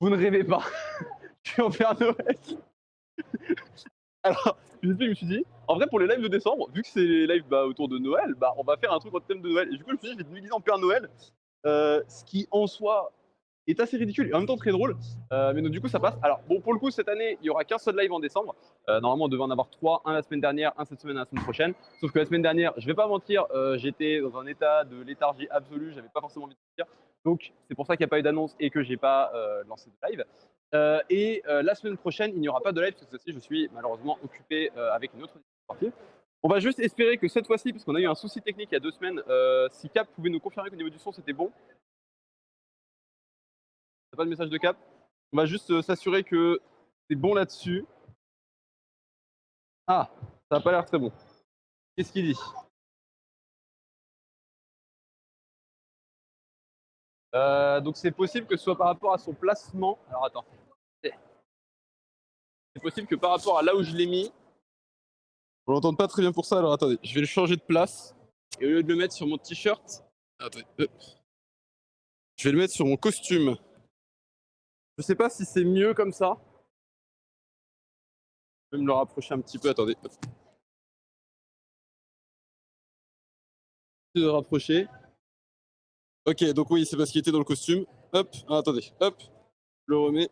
Vous ne rêvez pas, je suis en Père Noël. Alors, je me suis dit, en vrai, pour les lives de décembre, vu que c'est les lives autour de Noël, on va faire un truc en thème de Noël. Et du coup, je me suis dit, je vais me déguiser en Père Noël, ce qui en soi est assez ridicule et en même temps très drôle. Mais donc, du coup, ça passe. Alors, bon, pour le coup, cette année, il y aura qu'un seul live en décembre. Normalement, on devait en avoir trois, un la semaine dernière, un cette semaine, un la semaine prochaine. Sauf que la semaine dernière, je vais pas mentir, j'étais dans un état de léthargie absolue, j'avais pas forcément envie de sortir. Donc, c'est pour ça qu'il n'y a pas eu d'annonce et que j'ai pas lancé de live. La semaine prochaine, il n'y aura pas de live parce que cette fois-ci, je suis malheureusement occupé avec une autre sportive. On va juste espérer que cette fois-ci, parce qu'on a eu un souci technique il y a 2 semaines, si Cap pouvait nous confirmer qu'au niveau du son c'était bon. T'as pas de message de Cap. On va juste s'assurer que c'est bon là-dessus. Ah, ça n'a pas l'air très bon. Qu'est-ce qu'il dit? Donc c'est possible que ce soit par rapport à son placement. Alors attends. C'est possible que par rapport à là où je l'ai mis, on l'entende pas très bien pour ça. Alors attendez, je vais le changer de place. Et au lieu de le mettre sur mon t-shirt, attendez, je vais le mettre sur mon costume. Je sais pas si c'est mieux comme ça. Je vais me le rapprocher un petit peu. Attendez. De rapprocher. Ok, donc oui, c'est parce qu'il était dans le costume. Hop, attendez, hop, je le remets.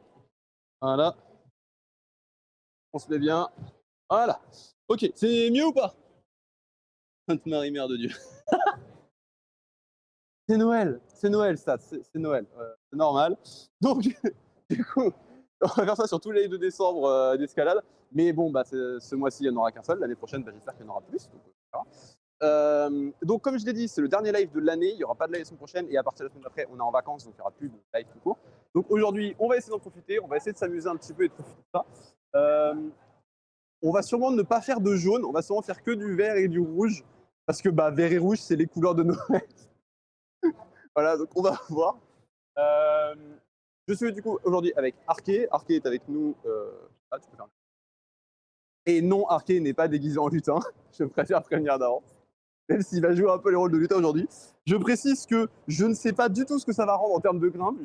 Voilà, on se met bien. Voilà. Ok, c'est mieux ou pas? Sainte Marie, Mère de Dieu. C'est Noël, Stat, c'est Noël, c'est normal. Donc, du coup, on va faire ça sur tous les lives de décembre d'escalade. Mais bon, ce mois-ci, il n'y en aura qu'un seul. L'année prochaine, j'espère qu'il y en aura plus. Donc, comme je l'ai dit, c'est le dernier live de l'année. Il n'y aura pas de live la semaine prochaine. Et à partir de la semaine d'après, on est en vacances, donc il n'y aura plus de live tout court. Donc aujourd'hui, on va essayer d'en profiter. On va essayer de s'amuser un petit peu et de profiter de ça. On va sûrement ne pas faire de jaune. On va sûrement faire que du vert et du rouge. Parce que vert et rouge, c'est les couleurs de Noël. Voilà, donc on va voir. Euh, je suis du coup aujourd'hui avec Arké. Arké est avec nous. Tu peux faire... Et non, Arké n'est pas déguisé en lutin. Je préfère prévenir d'avance. Même s'il va jouer un peu les rôles de lutin aujourd'hui. Je précise que je ne sais pas du tout ce que ça va rendre en termes de grimpe.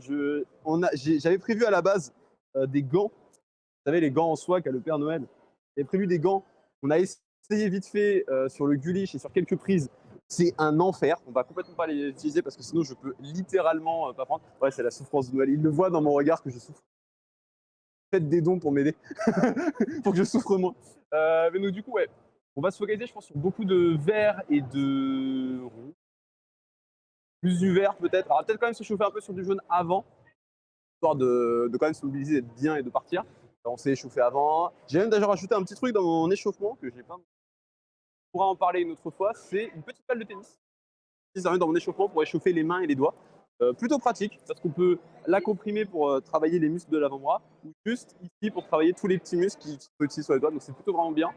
J'avais prévu à la base des gants. Vous savez, les gants en soie qu'a le Père Noël. J'avais prévu des gants. On a essayé vite fait sur le Gulich et sur quelques prises. C'est un enfer. On va complètement pas les utiliser parce que sinon je peux littéralement pas prendre. Ouais, c'est la souffrance de Noël. Il le voit dans mon regard que je souffre. Faites des dons pour m'aider, pour que je souffre moins. Mais donc du coup, ouais, on va se focaliser, je pense, sur beaucoup de vert et de rouge. Plus du vert peut-être. Alors peut-être quand même se chauffer un peu sur du jaune avant, histoire de quand même se mobiliser, d'être bien et de partir. Alors, on s'est échauffé avant. J'ai même d'ailleurs ajouté un petit truc dans mon échauffement que j'ai pas. On pourra en parler une autre fois. C'est une petite balle de tennis. Ça met dans mon échauffement pour échauffer les mains et les doigts. Plutôt pratique parce qu'on peut la comprimer pour travailler les muscles de l'avant-bras ou juste ici pour travailler tous les petits muscles qui sont utilisés sur les doigts. Donc c'est plutôt vraiment bien.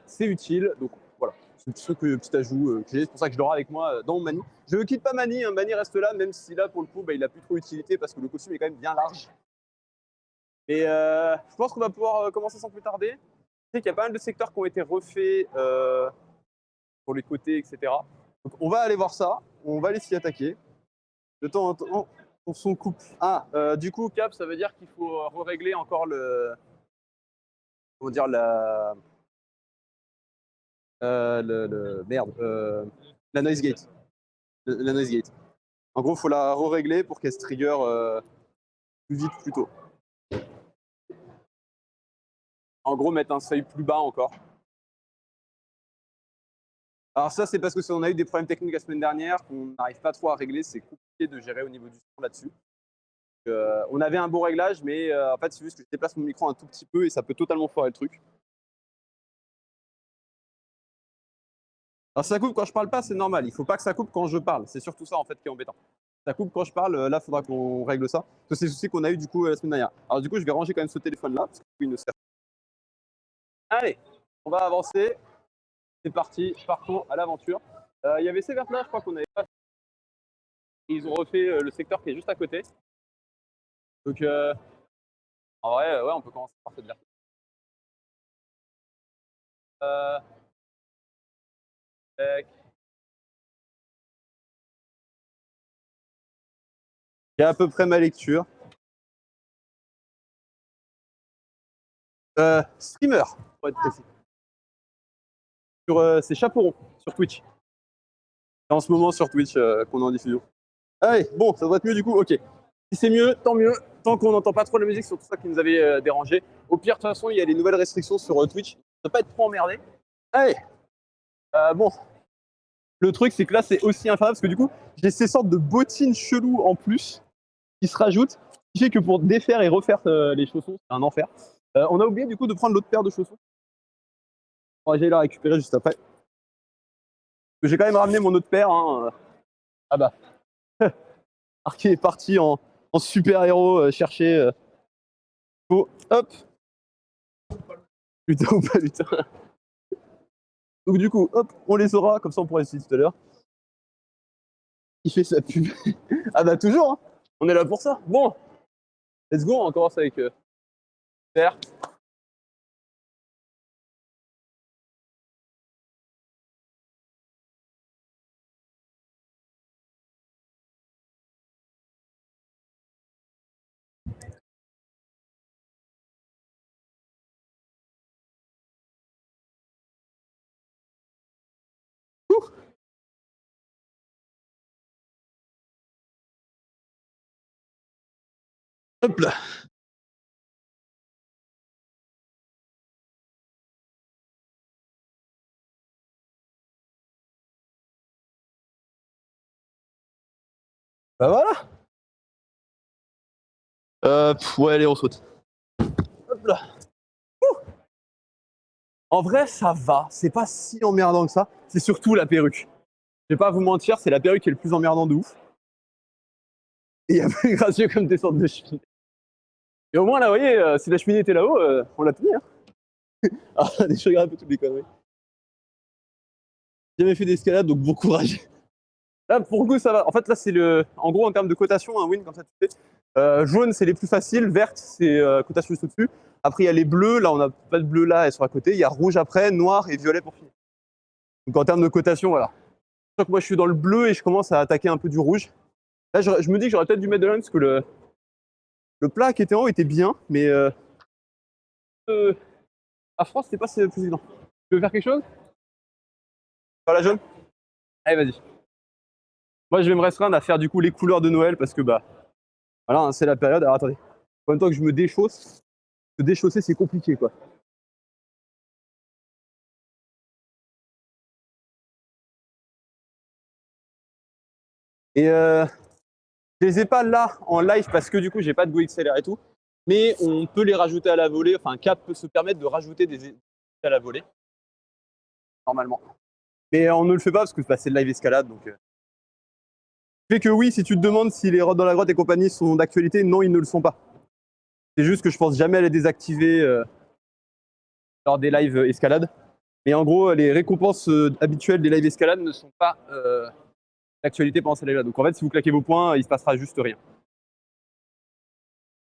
C'est utile. Donc voilà, c'est un petit truc, petit ajout que j'ai. C'est pour ça que je l'aurai avec moi dans mon Mani. Je ne quitte pas Mani. Hein. Mani reste là, même si là pour le coup il a plus trop utilité parce que le costume est quand même bien large. Et je pense qu'on va pouvoir commencer sans plus tarder. Je sais qu'il y a pas mal de secteurs qui ont été refaits pour les côtés, etc. Donc on va aller voir ça. On va aller s'y attaquer. De temps en temps, on s'en coupe. Ah, du coup, cap, ça veut dire qu'il faut régler encore le. Comment dire, merde. La noise gate. La noise gate. En gros, il faut la régler pour qu'elle se trigger plus vite, plus tôt. En gros, mettre un seuil plus bas encore. Alors ça, c'est parce que on a eu des problèmes techniques la semaine dernière qu'on n'arrive pas trop à régler. C'est compliqué de gérer au niveau du son là-dessus. On avait un bon réglage, mais en fait, c'est juste que je déplace mon micro un tout petit peu et ça peut totalement foirer le truc. Alors ça coupe quand je parle pas, c'est normal. Il faut pas que ça coupe quand je parle. C'est surtout ça en fait qui est embêtant. Ça coupe quand je parle, là, il faudra qu'on règle ça. C'est le souci qu'on a eu du coup la semaine dernière. Alors du coup, je vais ranger quand même ce téléphone là, parce qu'il ne sert. Allez, on va avancer. C'est parti, partons à l'aventure. Il y avait ces vertes là, je crois qu'on avait pas. Ils ont refait le secteur qui est juste à côté. Donc en vrai, ouais, on peut commencer par cette verte. Tac. Il y a à peu près ma lecture. Streamer, pour être précis. Sur c'est Chaperon, sur Twitch. C'est en ce moment sur Twitch qu'on est en diffusion. Allez, bon, ça doit être mieux du coup, ok. Si c'est mieux, tant mieux. Tant qu'on n'entend pas trop la musique, c'est surtout ça qui nous avait dérangé. Au pire, de toute façon, il y a les nouvelles restrictions sur Twitch. Ça ne doit pas être trop emmerdé. Allez, bon. Le truc, c'est que là, c'est aussi infernal parce que du coup, j'ai ces sortes de bottines cheloues en plus qui se rajoutent. Ce qui fait que pour défaire et refaire les chaussons, c'est un enfer. On a oublié du coup de prendre l'autre paire de chaussons. On va aller la récupérer juste après. J'ai quand même ramené mon autre paire. Hein. Ah bah. Arké est parti en super-héros chercher. Oh, hop. Putain ou pas putain. Donc du coup, hop, on les aura, comme ça on pourra les utiliser tout à l'heure. Il fait sa pub. Ah bah toujours, hein. On est là pour ça. Bon, let's go, on commence avec Super. Hop là. Bah voilà. Ouais, allez, on saute. Hop là. En vrai, ça va. C'est pas si emmerdant que ça. C'est surtout la perruque. Je vais pas vous mentir, c'est la perruque qui est le plus emmerdant de ouf. Et il y a plus gracieux comme des sortes de cheminée. Et au moins là, vous voyez, si la cheminée était là-haut, on l'a tenu. Hein. Ah, je regarde un peu toutes les conneries. J'ai jamais fait d'escalade, donc bon courage. Là, pour le coup, ça va. En fait, là, c'est le. En gros, en termes de cotation, un win, comme ça, tu sais. Jaune, c'est les plus faciles. Verte, c'est cotation juste au-dessus. Après, il y a les bleus. Là, on n'a pas de bleu là, elles sont à côté. Il y a rouge après, noir et violet pour finir. Donc, en termes de cotation, voilà. Je crois que moi, je suis dans le bleu et je commence à attaquer un peu du rouge. Là, je me dis que j'aurais peut-être dû mettre de l'un parce que le plat qui était en haut était bien, mais à France, c'était pas plus évident. Tu veux faire quelque chose? Pas la jaune? Allez, vas-y. Moi, je vais me restreindre à faire du coup les couleurs de Noël parce que bah voilà, hein, c'est la période. Alors attendez, en même temps que je me déchausse, se déchausser c'est compliqué quoi. Et je les ai pas là en live parce que du coup j'ai pas de Go XLR et tout, mais on peut les rajouter à la volée. Enfin, Cap peut se permettre de rajouter des à la volée normalement. Mais on ne le fait pas parce que bah, c'est le live escalade donc. Fait que oui, si tu te demandes si les rods dans la grotte et compagnie sont d'actualité, non, ils ne le sont pas. C'est juste que je pense jamais à les désactiver lors des lives escalade. Mais en gros, les récompenses habituelles des lives escalade ne sont pas d'actualité pendant ces lives-là. Donc en fait, si vous claquez vos points, il se passera juste rien.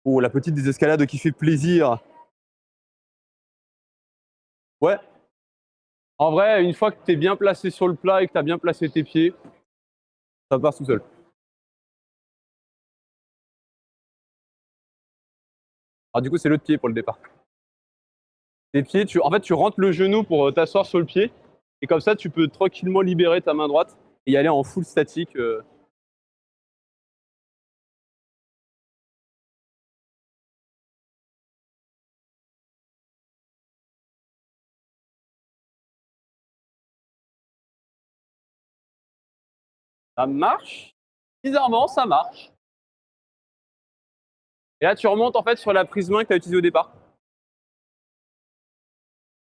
Oh, la petite désescalade qui fait plaisir. Ouais. En vrai, une fois que tu es bien placé sur le plat et que tu as bien placé tes pieds, ça passe tout seul. Alors du coup, c'est l'autre pied pour le départ. Les pieds, en fait, tu rentres le genou pour t'asseoir sur le pied. Et comme ça, tu peux tranquillement libérer ta main droite et y aller en full statique. Ça marche. Bizarrement, ça marche. Et là, tu remontes en fait sur la prise main que tu as utilisée au départ.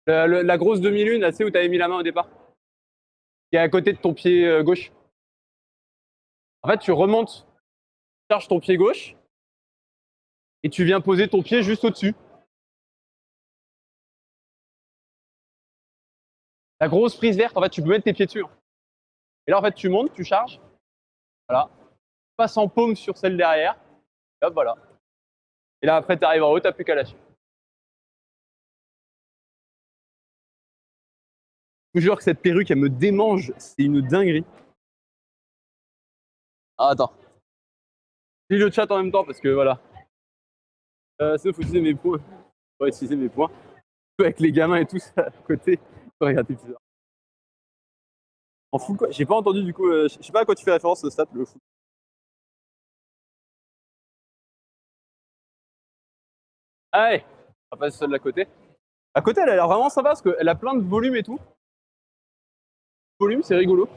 La grosse demi-lune, là, tu sais où tu avais mis la main au départ, qui est à côté de ton pied gauche. En fait, tu remontes, tu charges ton pied gauche, et tu viens poser ton pied juste au-dessus. La grosse prise verte, en fait, tu peux mettre tes pieds dessus. Et là, en fait, tu montes, tu charges. Voilà. Tu passes en paume sur celle derrière. Et hop, voilà. Et là, après, tu arrives en haut, tu n'as plus qu'à lâcher. Je vous jure que cette perruque, elle me démange. C'est une dinguerie. Ah, attends. Je lis le chat en même temps parce que voilà. Sinon, il faut utiliser mes points. On va utiliser mes points. avec les gamins et tout ça à côté. Regardez bizarre. En full quoi? J'ai pas entendu du coup, je sais pas à quoi tu fais référence ce stat, le full. Ah ouais, on va passer celle de la côté. À côté, elle a l'air vraiment sympa parce qu'elle a plein de volume et tout. Volume, c'est rigolo.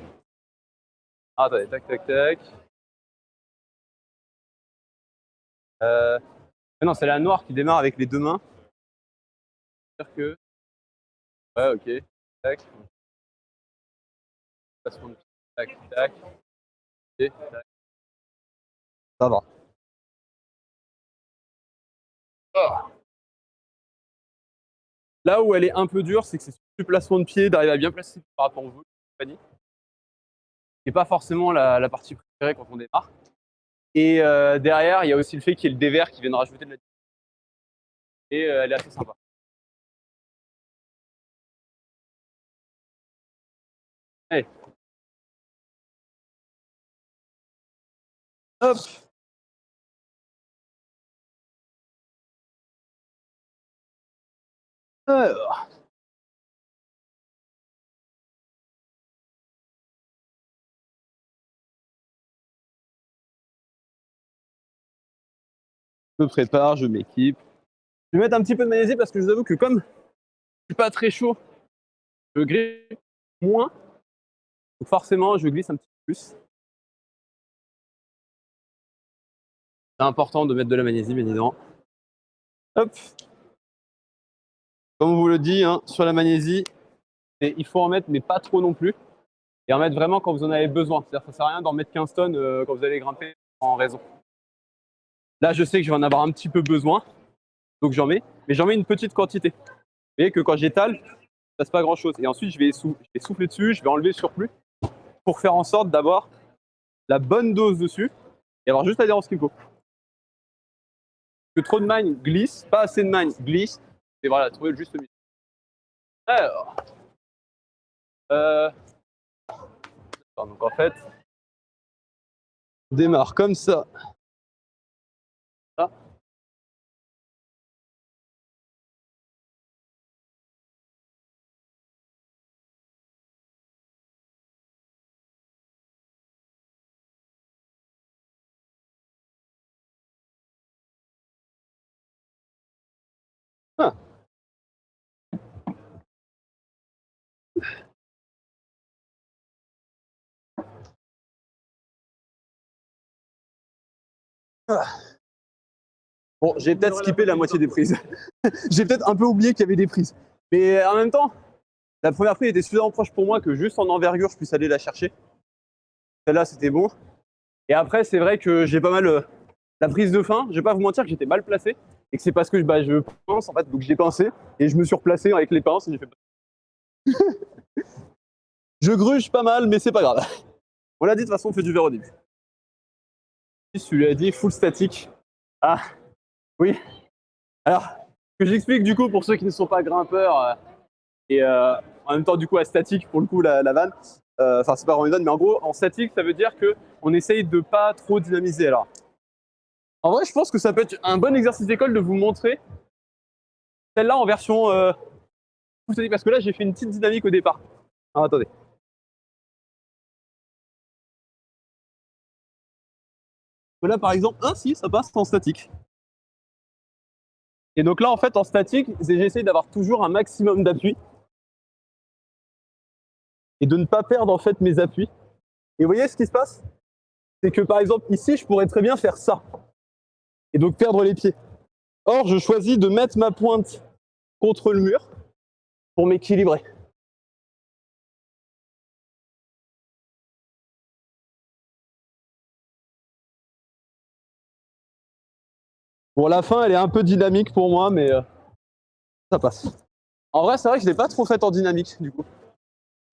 Ah, attendez, tac, tac, tac. Non, c'est la noire qui démarre avec les deux mains. C'est-à-dire que. Ouais, ok. Tac. Placement de pied. Tac, tac. Et tac. Ça va. Oh. Là où elle est un peu dure, c'est que c'est sur le placement de pied, d'arriver à bien placer par rapport au volume de compagnie. Qui n'est pas forcément la partie préférée quand on démarre. Et derrière, il y a aussi le fait qu'il y ait le dévers qui vient de rajouter de la. Et elle est assez sympa. Allez. Hop. Alors. Je me prépare, je m'équipe. Je vais mettre un petit peu de magnésie parce que je vous avoue que comme je suis pas très chaud, je grippe moins. Donc forcément, je glisse un petit peu plus. C'est important de mettre de la magnésie, bien évidemment. Hop. Comme on vous le dit, hein, sur la magnésie, il faut en mettre, mais pas trop non plus. Et en mettre vraiment quand vous en avez besoin. C'est-à-dire que ça sert à rien d'en mettre 15 tonnes quand vous allez grimper en raison. Là, je sais que je vais en avoir un petit peu besoin, donc j'en mets, mais j'en mets une petite quantité. Vous voyez que quand j'étale, il ne passe pas grand-chose. Et ensuite, je vais souffler dessus, je vais enlever le surplus pour faire en sorte d'avoir la bonne dose dessus et avoir juste l'adhérence qu'il faut. Que trop de magne glisse, pas assez de magne glisse, et voilà, trouver le juste milieu. Alors, donc en fait, on démarre comme ça. Ça. Ah. Ah. Bon, j'ai peut-être skippé la moitié des prises. J'ai peut-être un peu oublié qu'il y avait des prises. Mais en même temps, la première prise était suffisamment proche pour moi que juste en envergure, je puisse aller la chercher. Celle-là, c'était bon. Et après, c'est vrai que j'ai pas mal la prise de fin. Je vais pas vous mentir que j'étais mal placé et que c'est parce que je pince en fait, donc j'ai pincé et je me suis replacé avec les pinces et j'ai fait. Je gruge pas mal, mais c'est pas grave. On l'a dit de toute façon, on fait du verre au début. Tu lui as dit full statique. Ah, oui. Alors, que j'explique du coup pour ceux qui ne sont pas grimpeurs et en même temps du coup à statique pour le coup la vanne. Enfin, c'est pas vraiment une vanne, mais en gros, en statique, ça veut dire qu'on essaye de pas trop dynamiser. Alors, en vrai, je pense que ça peut être un bon exercice d'école de vous montrer celle-là en version full statique, parce que là, j'ai fait une petite dynamique au départ. Alors, attendez. Là, par exemple, si, ça passe en statique. Et donc là, en fait, en statique, j'essaie d'avoir toujours un maximum d'appui et de ne pas perdre en fait mes appuis. Et vous voyez ce qui se passe? C'est que par exemple, ici, je pourrais très bien faire ça et donc perdre les pieds. Or, je choisis de mettre ma pointe contre le mur pour m'équilibrer. Bon, la fin, elle est un peu dynamique pour moi, mais ça passe. En vrai, c'est vrai que je ne l'ai pas trop faite en dynamique, du coup.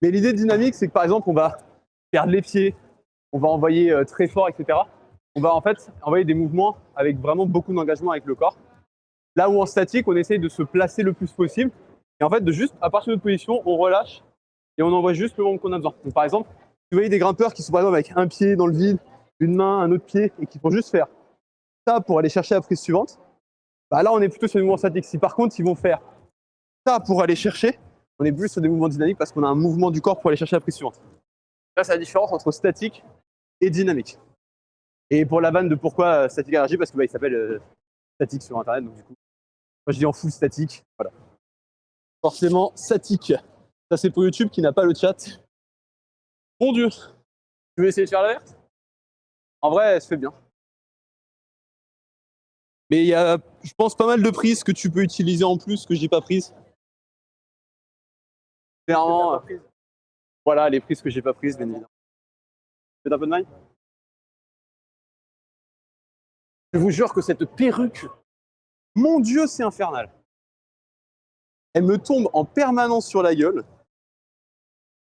Mais l'idée de dynamique, c'est que par exemple, on va perdre les pieds, on va envoyer très fort, etc. On va en fait envoyer des mouvements avec vraiment beaucoup d'engagement avec le corps. Là où en statique, on essaye de se placer le plus possible. Et en fait, de juste, à partir de notre position, on relâche et on envoie juste le moment qu'on a besoin. Donc, par exemple, si vous voyez des grimpeurs qui sont par exemple avec un pied dans le vide, une main, un autre pied, et qui font juste faire ça pour aller chercher la prise suivante, bah là, on est plutôt sur le mouvement statique. Si par contre, ils vont faire ça pour aller chercher. On est plus sur des mouvements dynamiques parce qu'on a un mouvement du corps pour aller chercher la prise suivante. Là, c'est la différence entre statique et dynamique. Et pour la vanne de pourquoi statique énergie, parce que il s'appelle statique sur internet, donc du coup, moi je dis en full statique, voilà. Forcément statique. Ça c'est pour YouTube qui n'a pas le chat. Mon Dieu. Tu veux essayer de faire la verte? En vrai, elle se fait bien. Mais il y a, je pense, pas mal de prises que tu peux utiliser en plus que j'ai pas prises. Clairement, voilà les prises que j'ai pas prises, bien évidemment. Faites un peu de maille. Je vous jure que cette perruque, mon Dieu, c'est infernal. Elle me tombe en permanence sur la gueule.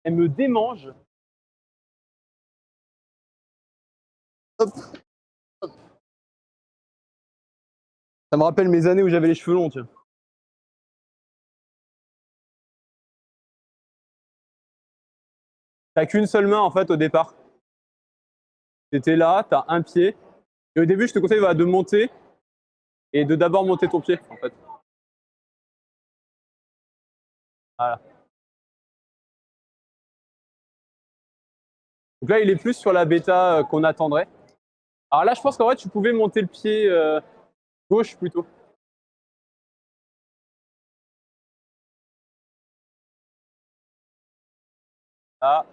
Elle me démange. Hop. Hop. Ça me rappelle mes années où j'avais les cheveux longs, tiens. T'as qu'une seule main en fait au départ. T'étais là, t'as un pied. Et au début, je te conseille de monter et de d'abord monter ton pied en fait. Voilà. Donc là, il est plus sur la bêta qu'on attendrait. Alors là, je pense qu'en vrai, tu pouvais monter le pied gauche plutôt. Ah.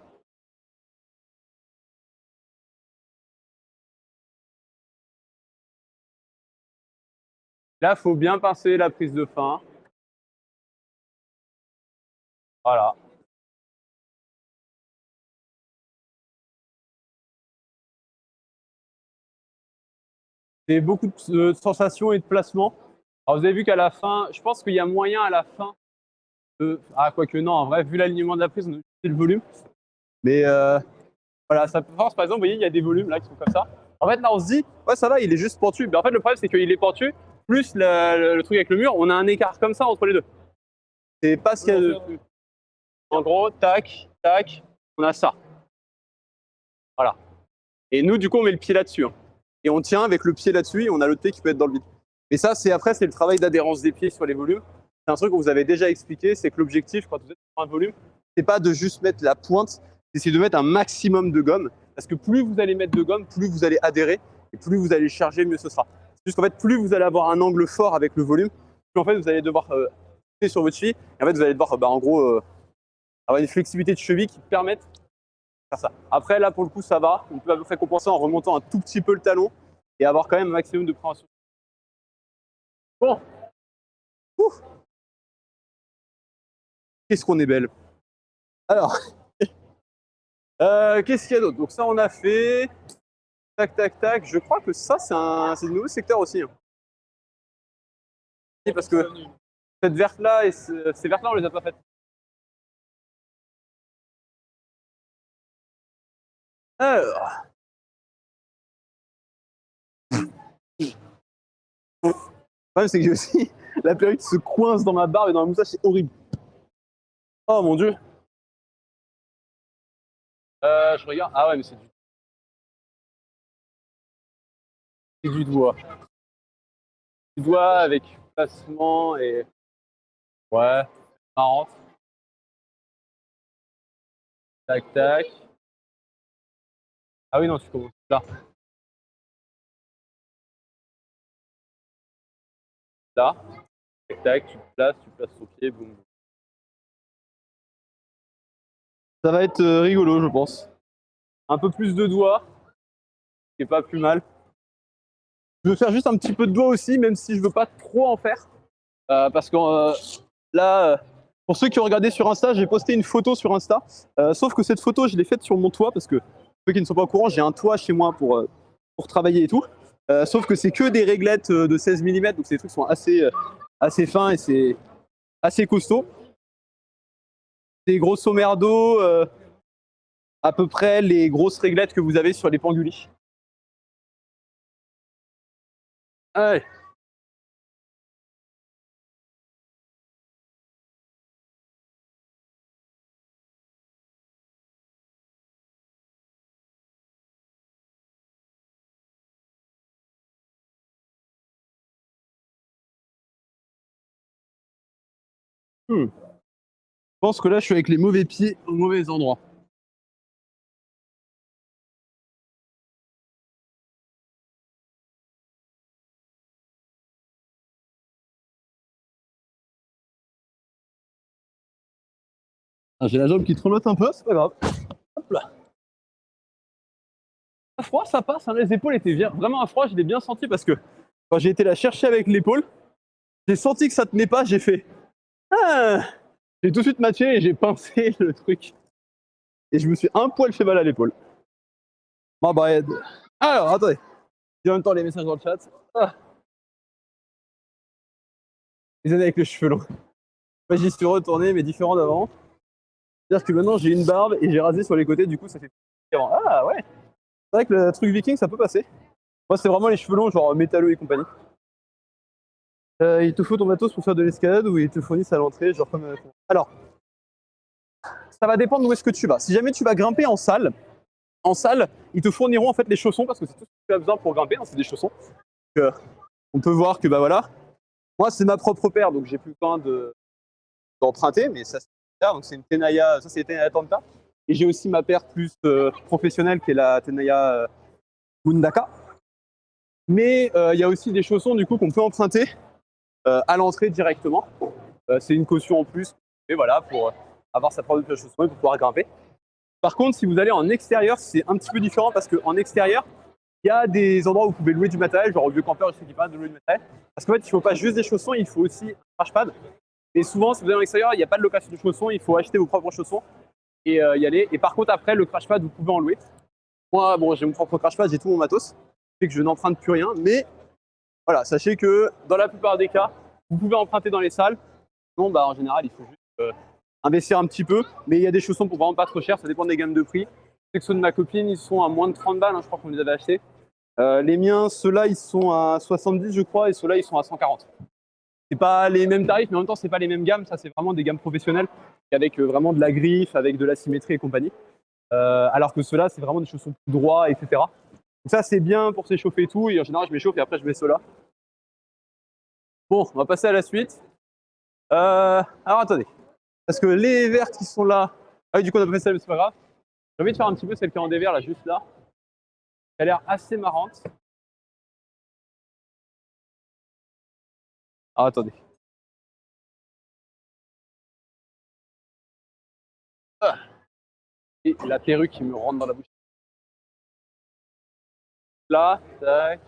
Là, il faut bien pincer la prise de fin. Voilà. C'est beaucoup de sensations et de placements. Alors, vous avez vu qu'à la fin, je pense qu'il y a moyen à la fin de. Ah, quoique non, en vrai, vu l'alignement de la prise, on a utilisé le volume. Mais voilà, ça force, par exemple, vous voyez, il y a des volumes là qui sont comme ça. En fait, là, on se dit, ouais, ça va, il est juste pentu. Mais en fait, le problème, c'est qu'il est pentu, plus le truc avec le mur, on a un écart comme ça entre les deux. C'est pas ce qu'il y a de plus. En gros, tac, tac, on a ça. Voilà. Et nous, du coup, on met le pied là-dessus. Hein. Et on tient avec le pied là-dessus et on a l'autre pied qui peut être dans le vide. Et ça, c'est après, c'est le travail d'adhérence des pieds sur les volumes. C'est un truc que vous avez déjà expliqué, c'est que l'objectif, quand vous êtes sur un volume, c'est pas de juste mettre la pointe, c'est de mettre un maximum de gomme. Parce que plus vous allez mettre de gomme, plus vous allez adhérer, et plus vous allez charger, mieux ce sera. C'est juste qu'en fait, plus vous allez avoir un angle fort avec le volume, plus en fait, vous allez devoir pousser sur votre cheville, et en fait, vous allez devoir, en gros, avoir une flexibilité de cheville qui permette de faire ça. Après, là, pour le coup, ça va. On peut à peu près compenser en remontant un tout petit peu le talon, et avoir quand même un maximum de préhension. Bon. Ouf. Qu'est-ce qu'on est belle. Alors, qu'est-ce qu'il y a d'autre? Donc ça, on a fait. Tac, tac, tac. Je crois que ça, c'est le nouveau secteur aussi. Hein. Parce que cette verte-là et ces vertes-là, on les a pas faites. Alors. Le problème, c'est que j'ai aussi la perruque se coince dans ma barbe et dans la moustache, c'est horrible. Oh mon dieu. Je regarde. Ah ouais, mais c'est du doigt. Du doigt avec placement et. Ouais, marrant. Tac, tac. Ah oui, non, tu commences là. Là. Tac, tac, tu places ton pied, boum. Ça va être rigolo, je pense. Un peu plus de doigts, qui est pas plus mal. Je veux faire juste un petit peu de doigts aussi, même si je veux pas trop en faire. Parce que là, pour ceux qui ont regardé sur Insta, j'ai posté une photo sur Insta. Sauf que cette photo, je l'ai faite sur mon toit parce que ceux qui ne sont pas au courant, j'ai un toit chez moi pour travailler et tout. Sauf que c'est que des réglettes de 16 mm, donc ces trucs sont assez fins et c'est assez costaud. C'est grosso merdo à peu près les grosses réglettes que vous avez sur les Pangulis. Allez. Je pense que là, je suis avec les mauvais pieds au mauvais endroit. Ah, j'ai la jambe qui tremlote un peu, c'est pas grave. Hop là. À froid, ça passe, hein, les épaules étaient vraiment à froid, je l'ai bien senti parce que quand j'ai été la chercher avec l'épaule, j'ai senti que ça tenait pas, j'ai fait ah. J'ai tout de suite matché et j'ai pincé le truc. Et je me suis un poil fait mal à l'épaule. My bad. Alors, attendez. J'ai en même temps les messages dans le chat. Ah. Les années avec les cheveux longs. Moi, j'y suis retourné, mais différent d'avant. C'est-à-dire que maintenant, j'ai une barbe et j'ai rasé sur les côtés, du coup, ça fait différent. Ah ouais. C'est vrai que le truc viking, ça peut passer. Moi, c'est vraiment les cheveux longs, genre métalleux et compagnie. Il te faut ton matos pour faire de l'escalade ou ils te fournissent à l'entrée, genre comme. Alors, ça va dépendre d'où est-ce que tu vas. Si jamais tu vas grimper en salle, ils te fourniront en fait les chaussons parce que c'est tout ce que tu as besoin pour grimper, hein, c'est des chaussons. Donc, on peut voir que bah voilà. Moi, c'est ma propre paire, donc j'ai plus besoin d'emprunter, mais ça c'est ça. Donc c'est une Tenaya, ça c'est une Tenaya Tanta. Et j'ai aussi ma paire plus professionnelle qui est la Tenaya Mundaka. Mais il y a aussi des chaussons du coup qu'on peut emprunter à l'entrée directement. C'est une caution en plus, et voilà, pour avoir sa propre paire de chaussons et pour pouvoir grimper. Par contre, si vous allez en extérieur, c'est un petit peu différent parce qu'en extérieur, il y a des endroits où vous pouvez louer du matériel, genre au vieux campeur, je sais qu'il pas de louer du matériel. Parce qu'en fait, il ne faut pas juste des chaussons, il faut aussi un crash pad. Et souvent, si vous allez en extérieur, il n'y a pas de location de chaussons, il faut acheter vos propres chaussons et y aller. Et par contre, après, le crash pad, vous pouvez en louer. Moi, bon, j'ai mon propre crash pad, j'ai tout mon matos. C'est que je n'emprunte plus rien. Mais voilà, sachez que dans la plupart des cas, vous pouvez emprunter dans les salles. Non, bah en général, il faut juste investir un petit peu. Mais il y a des chaussons pour vraiment pas trop cher, ça dépend des gammes de prix. Je sais que ceux de ma copine, ils sont à moins de 30 balles, hein, je crois qu'on les avait achetés. Les miens, ceux-là, ils sont à 70, je crois, et ceux-là, ils sont à 140. C'est pas les mêmes tarifs, mais en même temps, c'est pas les mêmes gammes. Ça, c'est vraiment des gammes professionnelles avec vraiment de la griffe, avec de la symétrie et compagnie. Alors que ceux-là, c'est vraiment des chaussons plus droits, etc. Donc ça, c'est bien pour s'échauffer et tout. Et en général, je m'échauffe et après, je mets ceux-là. Bon, on va passer à la suite. Alors, attendez. Parce que les vertes qui sont là... Ah oui, du coup, on a pas fait celle, c'est pas grave. J'ai envie de faire un petit peu celle qui est en dévers, là, juste là. Elle a l'air assez marrante. Ah, attendez. Ah. Et la perruque qui me rentre dans la bouche. Là, tac.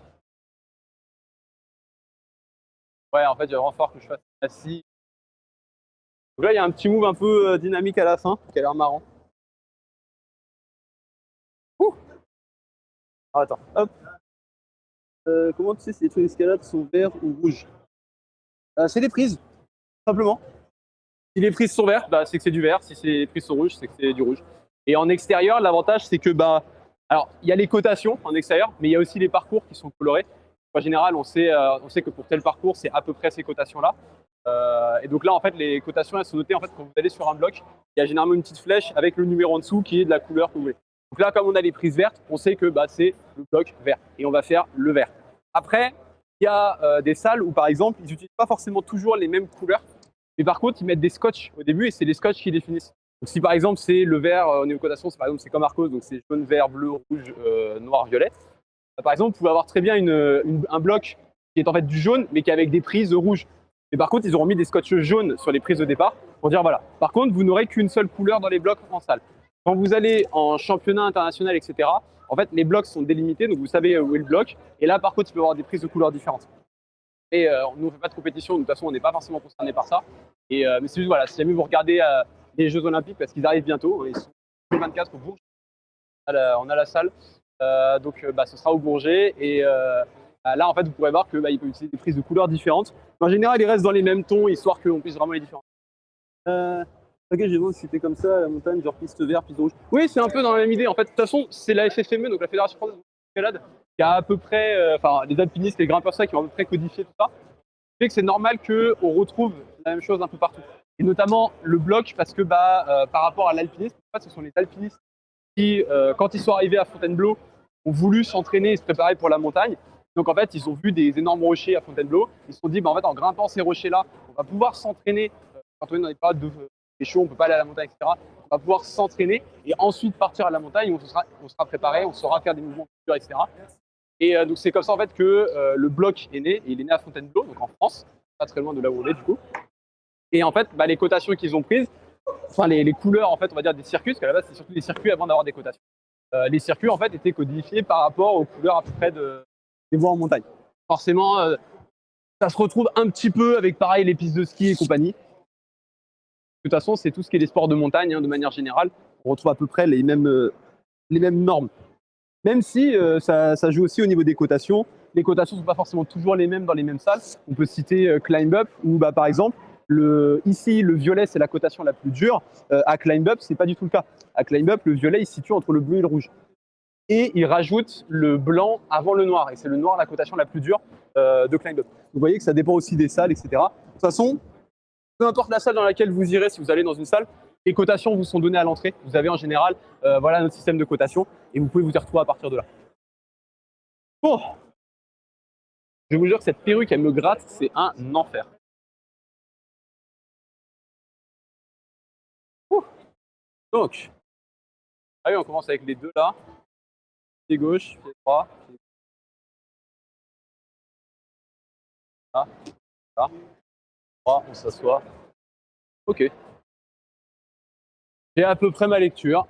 Ouais, en fait, il va vraiment falloir que je fasse assis. Donc là, il y a un petit move un peu dynamique à la fin, qui a l'air marrant. Ouh. Ah, attends, hop. Comment tu sais si les trucs d'escalade sont verts ou rouges? C'est les prises, simplement. Si les prises sont vertes, bah, c'est que c'est du vert. Si les prises sont rouges, c'est que c'est du rouge. Et en extérieur, l'avantage, c'est que bah, alors il y a les cotations en extérieur, mais il y a aussi les parcours qui sont colorés. En général, on sait que pour tel parcours, c'est à peu près ces cotations-là. Et donc là, en fait, les cotations, elles sont notées en fait quand vous allez sur un bloc. Il y a généralement une petite flèche avec le numéro en dessous qui est de la couleur que vous voulez. Donc là, comme on a les prises vertes, on sait que bah, c'est le bloc vert et on va faire le vert. Après, il y a des salles où, par exemple, ils n'utilisent pas forcément toujours les mêmes couleurs. Mais par contre, ils mettent des scotch au début et c'est les scotch qui définissent. Donc si par exemple c'est le vert au niveau cotation, par exemple c'est comme Arcos, donc c'est jaune, vert, bleu, rouge, noir, violet. Par exemple, vous pouvez avoir très bien un bloc qui est en fait du jaune, mais qui est avec des prises rouges. Mais par contre, ils auront mis des scotch jaunes sur les prises de départ pour dire voilà. Par contre, vous n'aurez qu'une seule couleur dans les blocs en salle. Quand vous allez en championnat international, etc., en fait, les blocs sont délimités, donc vous savez où est le bloc. Et là, par contre, il peut y avoir des prises de couleurs différentes. Et nous, on ne fait pas de compétition, de toute façon, on n'est pas forcément concerné par ça. Mais c'est juste, voilà, si jamais vous regardez les Jeux Olympiques, parce qu'ils arrivent bientôt, ils sont 2024 au Bourget, on a la salle, donc bah, ce sera au Bourget. Et là, en fait, vous pourrez voir qu'il peut utiliser des prises de couleurs différentes. Mais en général, ils restent dans les mêmes tons, histoire qu'on puisse vraiment les différencier. Ok, j'ai vu si c'était comme ça, la montagne, genre piste verte, piste rouge. Oui, c'est un peu dans la même idée. En fait, de toute façon, c'est la FFME, donc la Fédération Française d'Escalade, qui a à peu près, les alpinistes, les grimpeurs, ça, qui ont à peu près codifié tout ça. Ce qui fait que c'est normal qu'on retrouve la même chose un peu partout. Et notamment le bloc, parce que par rapport à l'alpinisme, en fait, ce sont les alpinistes qui, quand ils sont arrivés à Fontainebleau, ont voulu s'entraîner et se préparer pour la montagne. Donc en fait, ils ont vu des énormes rochers à Fontainebleau. Ils se sont dit, en fait, en grimpant ces rochers-là, on va pouvoir s'entraîner quand on est dans des périodes de chaud, on ne peut pas aller à la montagne, etc., on va pouvoir s'entraîner et ensuite partir à la montagne, on sera préparé, on saura faire des mouvements durs, etc. Et donc c'est comme ça en fait que le bloc est né, et il est né à Fontainebleau, donc en France, pas très loin de là où on est du coup. Et en fait, les cotations qu'ils ont prises, enfin les couleurs en fait, on va dire des circuits, parce qu'à la base c'est surtout des circuits avant d'avoir des cotations. Les circuits en fait étaient codifiés par rapport aux couleurs à peu près des voies en montagne. Forcément, ça se retrouve un petit peu avec pareil les pistes de ski et compagnie. De toute façon, c'est tout ce qui est les sports de montagne, hein, de manière générale, on retrouve à peu près les mêmes normes. Même si ça joue aussi au niveau des cotations. Les cotations ne sont pas forcément toujours les mêmes dans les mêmes salles. On peut citer Climb Up, où par exemple, ici, le violet, c'est la cotation la plus dure. À Climb Up, ce n'est pas du tout le cas. À Climb Up, le violet, il se situe entre le bleu et le rouge. Et il rajoute le blanc avant le noir. Et c'est le noir la cotation la plus dure de Climb Up. Vous voyez que ça dépend aussi des salles, etc. De toute façon, peu importe la salle dans laquelle vous irez, si vous allez dans une salle, les cotations vous sont données à l'entrée. Vous avez en général voilà notre système de cotation et vous pouvez vous y retrouver à partir de là. Bon, je vous jure que cette perruque, elle me gratte, c'est un enfer. Donc, allez, on commence avec les deux là. Pied gauche, pied droit. Là, là. Droit, on s'assoit. Ok. J'ai à peu près ma lecture.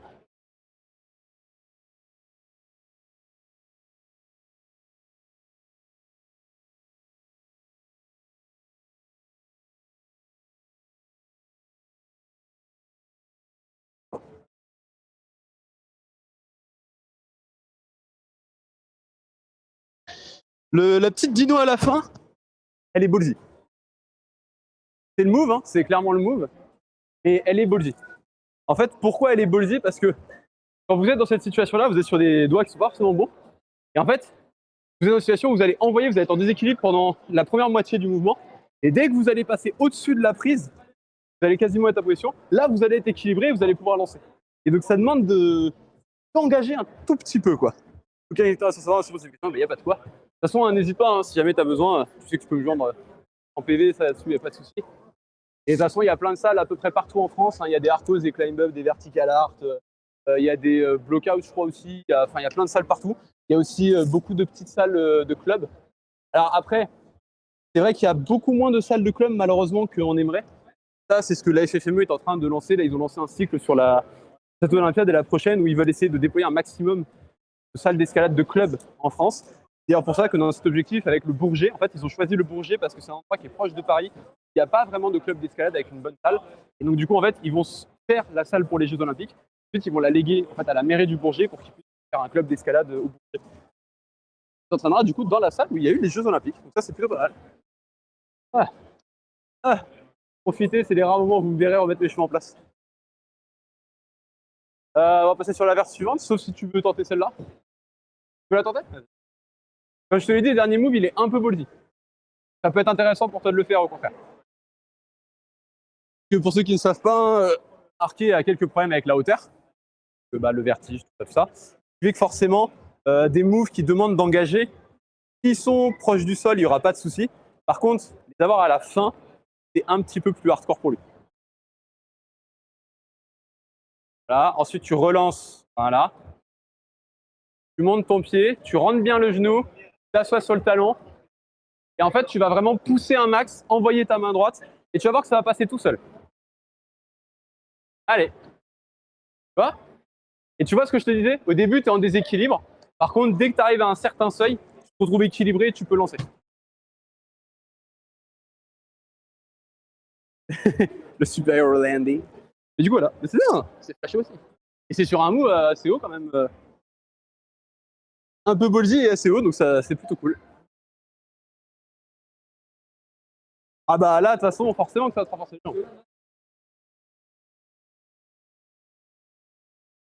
La petite dino à la fin, elle est ballsy. C'est le move, hein, c'est clairement le move. Et elle est ballsy. En fait, pourquoi elle est ballsy? Parce que quand vous êtes dans cette situation-là, vous êtes sur des doigts qui sont pas forcément bons. Et en fait, vous êtes dans une situation où vous allez envoyer, vous allez être en déséquilibre pendant la première moitié du mouvement. Et dès que vous allez passer au-dessus de la prise, vous allez quasiment être à position. Là, vous allez être équilibré et vous allez pouvoir lancer. Et donc, ça demande d'engager un tout petit peu, quoi. Ok, il n'y a pas de quoi. De toute façon, n'hésite pas, hein, si jamais tu as besoin, tu sais que tu peux me joindre en PV, ça là-dessus, il n'y a pas de souci. Et de toute façon, il y a plein de salles à peu près partout en France. Il y a des Artos, des Climb Up, des Vertical Art. Il y a des Blockouts, je crois aussi. Il y a plein de salles partout. Il y a aussi beaucoup de petites salles de clubs. Alors après, c'est vrai qu'il y a beaucoup moins de salles de clubs, malheureusement, qu'on aimerait. Ça, c'est ce que la FFME est en train de lancer. Là, ils ont lancé un cycle sur la Château Olympiade et la prochaine où ils veulent essayer de déployer un maximum de salles d'escalade de clubs en France. C'est d'ailleurs pour ça que dans cet objectif, avec le Bourget, en fait, ils ont choisi le Bourget parce que c'est un endroit qui est proche de Paris. Il n'y a pas vraiment de club d'escalade avec une bonne salle. Et donc, du coup, en fait, ils vont faire la salle pour les Jeux Olympiques. Ensuite, ils vont la léguer en fait, à la mairie du Bourget pour qu'ils puissent faire un club d'escalade au Bourget. On s'entraînera du coup dans la salle où il y a eu les Jeux Olympiques. Donc, ça, c'est plutôt pas mal. Ah. Ah. Profitez, c'est les rares moments où vous me verrez remettre mes cheveux en place. On va passer sur la verse suivante, sauf si tu veux tenter celle-là. Tu veux la tenter? Comme je te l'ai dit, le dernier move, il est un peu ballsy. Ça peut être intéressant pour toi de le faire, au contraire. Que pour ceux qui ne savent pas, Arké a quelques problèmes avec la hauteur, le vertige, tout ça. Ce qui fait que forcément, des moves qui demandent d'engager, s'ils sont proches du sol, il n'y aura pas de souci. Par contre, les avoir à la fin, c'est un petit peu plus hardcore pour lui. Voilà. Ensuite, tu relances. Voilà. Tu montes ton pied, tu rentres bien le genou, tu t'assois sur le talon. Et en fait, tu vas vraiment pousser un max, envoyer ta main droite, et tu vas voir que ça va passer tout seul. Allez. Tu vois? Et tu vois ce que je te disais? Au début, tu es en déséquilibre. Par contre, dès que tu arrives à un certain seuil, tu te retrouves équilibré et tu peux lancer. Le super landing. Et du coup, voilà. C'est bien, c'est flashé aussi. Et c'est sur un move assez haut quand même. Un peu ballsy et assez haut, donc ça, c'est plutôt cool. Ah bah là, de toute façon, forcément que ça va te renforcer les jambes.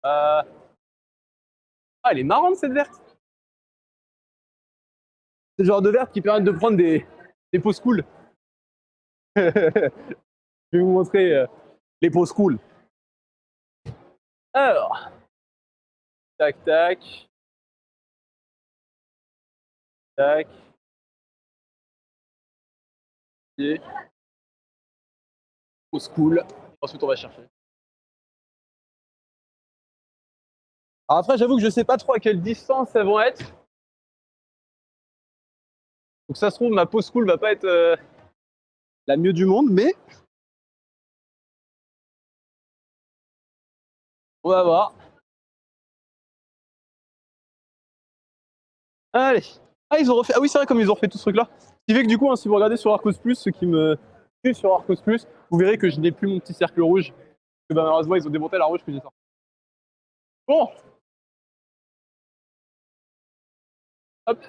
Ah, elle est marrante cette verte. C'est le genre de verte qui permet de prendre des poses cool. Je vais vous montrer les poses cool. Alors, tac, tac. Tac. Et Pause cool. Ensuite, on va chercher. Alors après, j'avoue que je sais pas trop à quelle distance elles vont être. Donc ça se trouve, ma pause cool va pas être la mieux du monde, mais on va voir. Allez. Ah, ils ont refait. Ah oui, c'est vrai, comme ils ont refait tout ce truc-là. Ce qui fait que du coup, hein, si vous regardez sur Arcos Plus, ceux qui me suivent sur Arcos Plus, vous verrez que je n'ai plus mon petit cercle rouge. Parce que bah, malheureusement, ils ont démonté la rouge que j'ai sortie. Bon. Hop.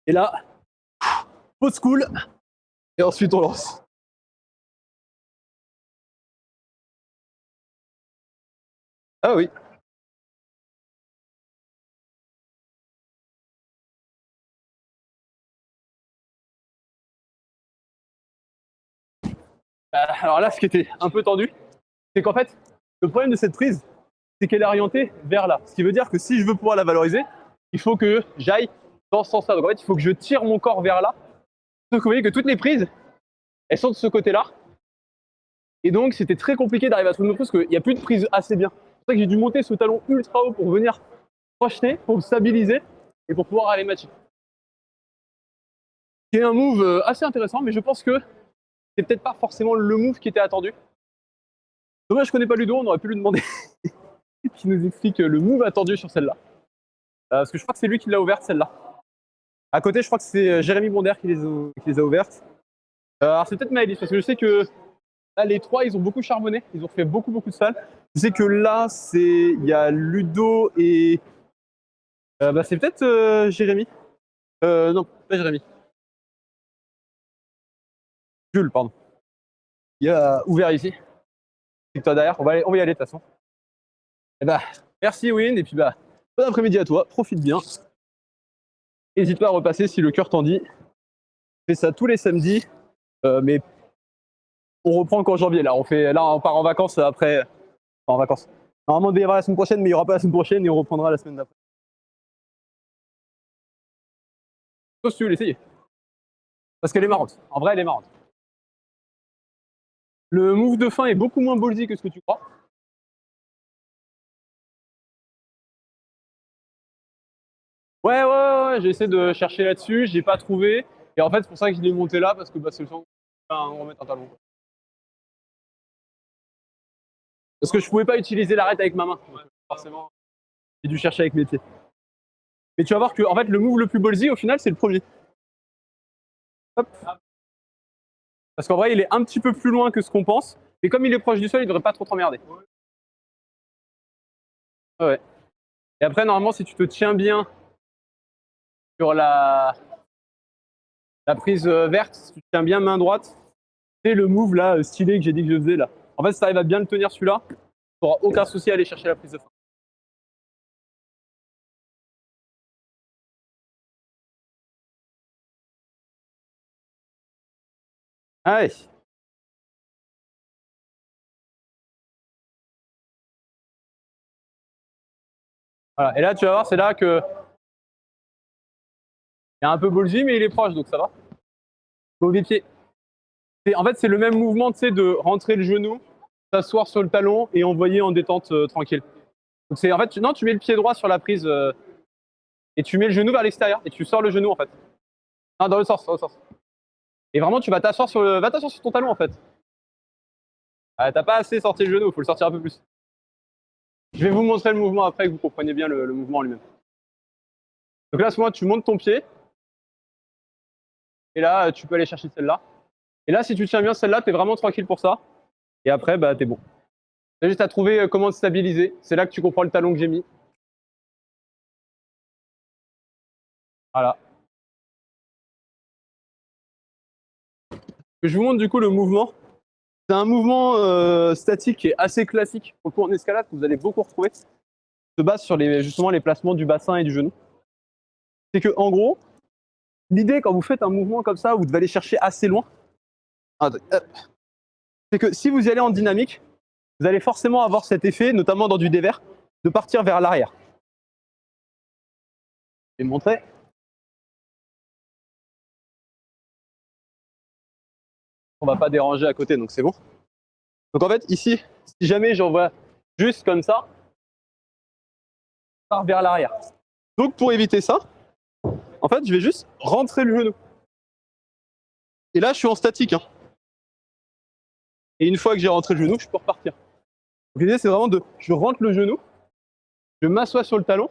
Et là, pause cool. Et ensuite, on lance. Ah oui. Alors là, ce qui était un peu tendu, c'est qu'en fait, le problème de cette prise, c'est qu'elle est orientée vers là. Ce qui veut dire que si je veux pouvoir la valoriser, il faut que j'aille dans ce sens-là. Donc en fait, il faut que je tire mon corps vers là. Donc vous voyez que toutes les prises, elles sont de ce côté-là. Et donc, c'était très compliqué d'arriver à trouver une prise parce qu'il n'y a plus de prise assez bien. C'est pour ça que j'ai dû monter ce talon ultra haut pour venir projeter, pour me stabiliser et pour pouvoir aller matcher. C'est un move assez intéressant, mais je pense que c'est peut-être pas forcément le move qui était attendu. Dommage, je connais pas Ludo, on aurait pu lui demander qui nous explique le move attendu sur celle-là. Parce que je crois que c'est lui qui l'a ouverte, celle-là. À côté, je crois que c'est Jérémy Bonder qui les a ouvertes. Alors c'est peut-être Maëlys, parce que je sais que là, les trois, ils ont beaucoup charbonné, ils ont fait beaucoup de salles. Je sais que là, il y a Ludo et bah, c'est peut-être Jérémy. Non, pas Jérémy. Jules, pardon. Il a ouvert ici. C'est toi derrière. On va y aller de toute façon. Et bah, merci Win, et puis bah, bon après-midi à toi, profite bien. N'hésite pas à repasser si le cœur t'en dit. Je fais ça tous les samedis, mais on reprend qu'en janvier. Là, on part en vacances après. Enfin, en vacances. Normalement, il devait y avoir la semaine prochaine, mais il n'y aura pas la semaine prochaine et on reprendra la semaine d'après. Sauf si tu veux l'essayer. Parce qu'elle est marrante. En vrai, elle est marrante. Le move de fin est beaucoup moins ballsy que ce que tu crois. Ouais, j'ai essayé de chercher là-dessus, j'ai pas trouvé. Et en fait, c'est pour ça que je l'ai monté là, parce que bah, c'est le temps on remet un talon. Parce que je pouvais pas utiliser l'arête avec ma main. Donc, forcément, j'ai dû chercher avec mes pieds. Mais tu vas voir que en fait, le move le plus ballsy, au final, c'est le premier. Hop. Parce qu'en vrai, il est un petit peu plus loin que ce qu'on pense. Et comme il est proche du sol, il devrait pas trop t'emmerder. Ouais. Et après, normalement, si tu te tiens bien sur la prise verte, si tu te tiens bien main droite, c'est le move là stylé que j'ai dit que je faisais là. En fait, si tu arrives à bien le tenir celui-là, tu n'auras aucun souci à aller chercher la prise de fin. Allez. Voilà. Et là, tu vas voir, c'est là que il y a un peu ballsy, mais il est proche, donc ça va. Mauvais pied. En fait, c'est le même mouvement, tu sais, de rentrer le genou, s'asseoir sur le talon et envoyer en détente tranquille. Donc c'est en fait, non, tu mets le pied droit sur la prise et tu mets le genou vers l'extérieur et tu sors le genou en fait. Non, dans le sens, dans le sens. Et vraiment, tu vas t'asseoir sur ton talon en fait. Ah, t'as pas assez sorti le genou, il faut le sortir un peu plus. Je vais vous montrer le mouvement après que vous compreniez bien le mouvement en lui-même. Donc là, à ce moment, tu montes ton pied. Et là, tu peux aller chercher celle-là. Et là, si tu tiens bien celle-là, t'es vraiment tranquille pour ça. Et après, bah, t'es bon. T'as juste à trouver comment te stabiliser. C'est là que tu comprends le talon que j'ai mis. Voilà. Je vous montre du coup le mouvement. C'est un mouvement statique qui est assez classique pour le coup en escalade que vous allez beaucoup retrouver. Se base sur justement les placements du bassin et du genou. C'est que en gros, l'idée quand vous faites un mouvement comme ça, vous devez aller chercher assez loin. c'est que si vous y allez en dynamique, vous allez forcément avoir cet effet, notamment dans du dévers, de partir vers l'arrière. Je vais montrer. On va pas déranger à côté, donc c'est bon. Donc en fait, ici, si jamais j'envoie juste comme ça, part vers l'arrière. Donc pour éviter ça, en fait, je vais juste rentrer le genou. Et là, je suis en statique. Hein. Et une fois que j'ai rentré le genou, je peux repartir. Donc l'idée, c'est vraiment je rentre le genou, je m'assois sur le talon,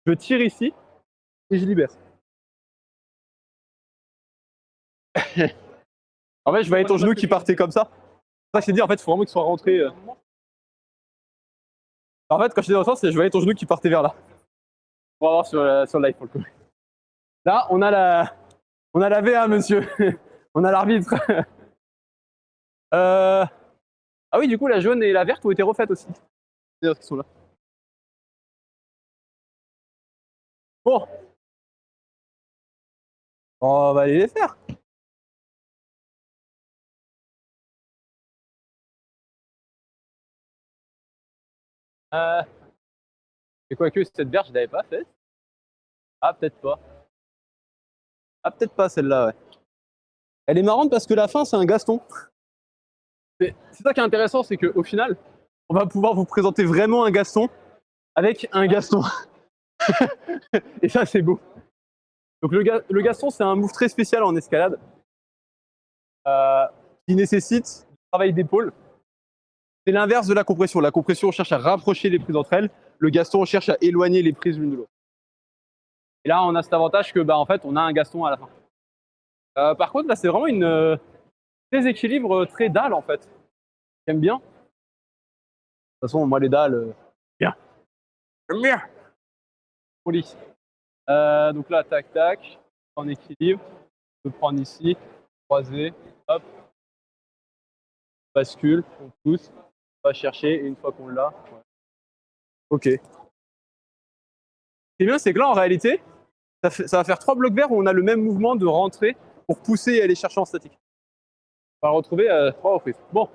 je tire ici et je libère. En fait, je voyais ton genou qui partait comme ça. Ça, je t'ai dit, en fait, il faut vraiment qu'il soit rentré. En fait, quand je t'ai dit dans le sens, je voyais ton genou qui partait vers là. On va voir sur le live pour le coup. Là, on a la VA, monsieur. On a l'arbitre. Ah oui, du coup, la jaune et la verte ont été refaites aussi. C'est-à-dire qu'ils sont là. Bon. On va aller les faire. Et quoique, cette verte, je l'avais pas faite. Ah, peut-être pas. Ah, peut-être pas celle-là, ouais. Elle est marrante parce que la fin, c'est un Gaston. C'est ça qui est intéressant, c'est qu'au final, on va pouvoir vous présenter vraiment un Gaston avec un Gaston. Et ça, c'est beau. Donc le Gaston, c'est un move très spécial en escalade qui nécessite du travail d'épaule. C'est l'inverse de la compression. La compression, on cherche à rapprocher les prises entre elles. Le Gaston, on cherche à éloigner les prises l'une de l'autre. Et là, on a cet avantage que, en fait, on a un Gaston à la fin. Par contre, là, c'est vraiment une déséquilibre très dalle, en fait. J'aime bien. De toute façon, moi, les dalles, bien. J'aime bien. Poli. Donc là, tac, tac. En équilibre. On peut prendre ici. Croiser. Hop. Bascule. On pousse. On va chercher. Et une fois qu'on l'a. Ouais. Ok. Ce qui est bien, c'est que là, en réalité, ça va faire 3 blocs verts où on a le même mouvement de rentrer pour pousser et aller chercher en statique. On va le retrouver à 3 reprises. Bon.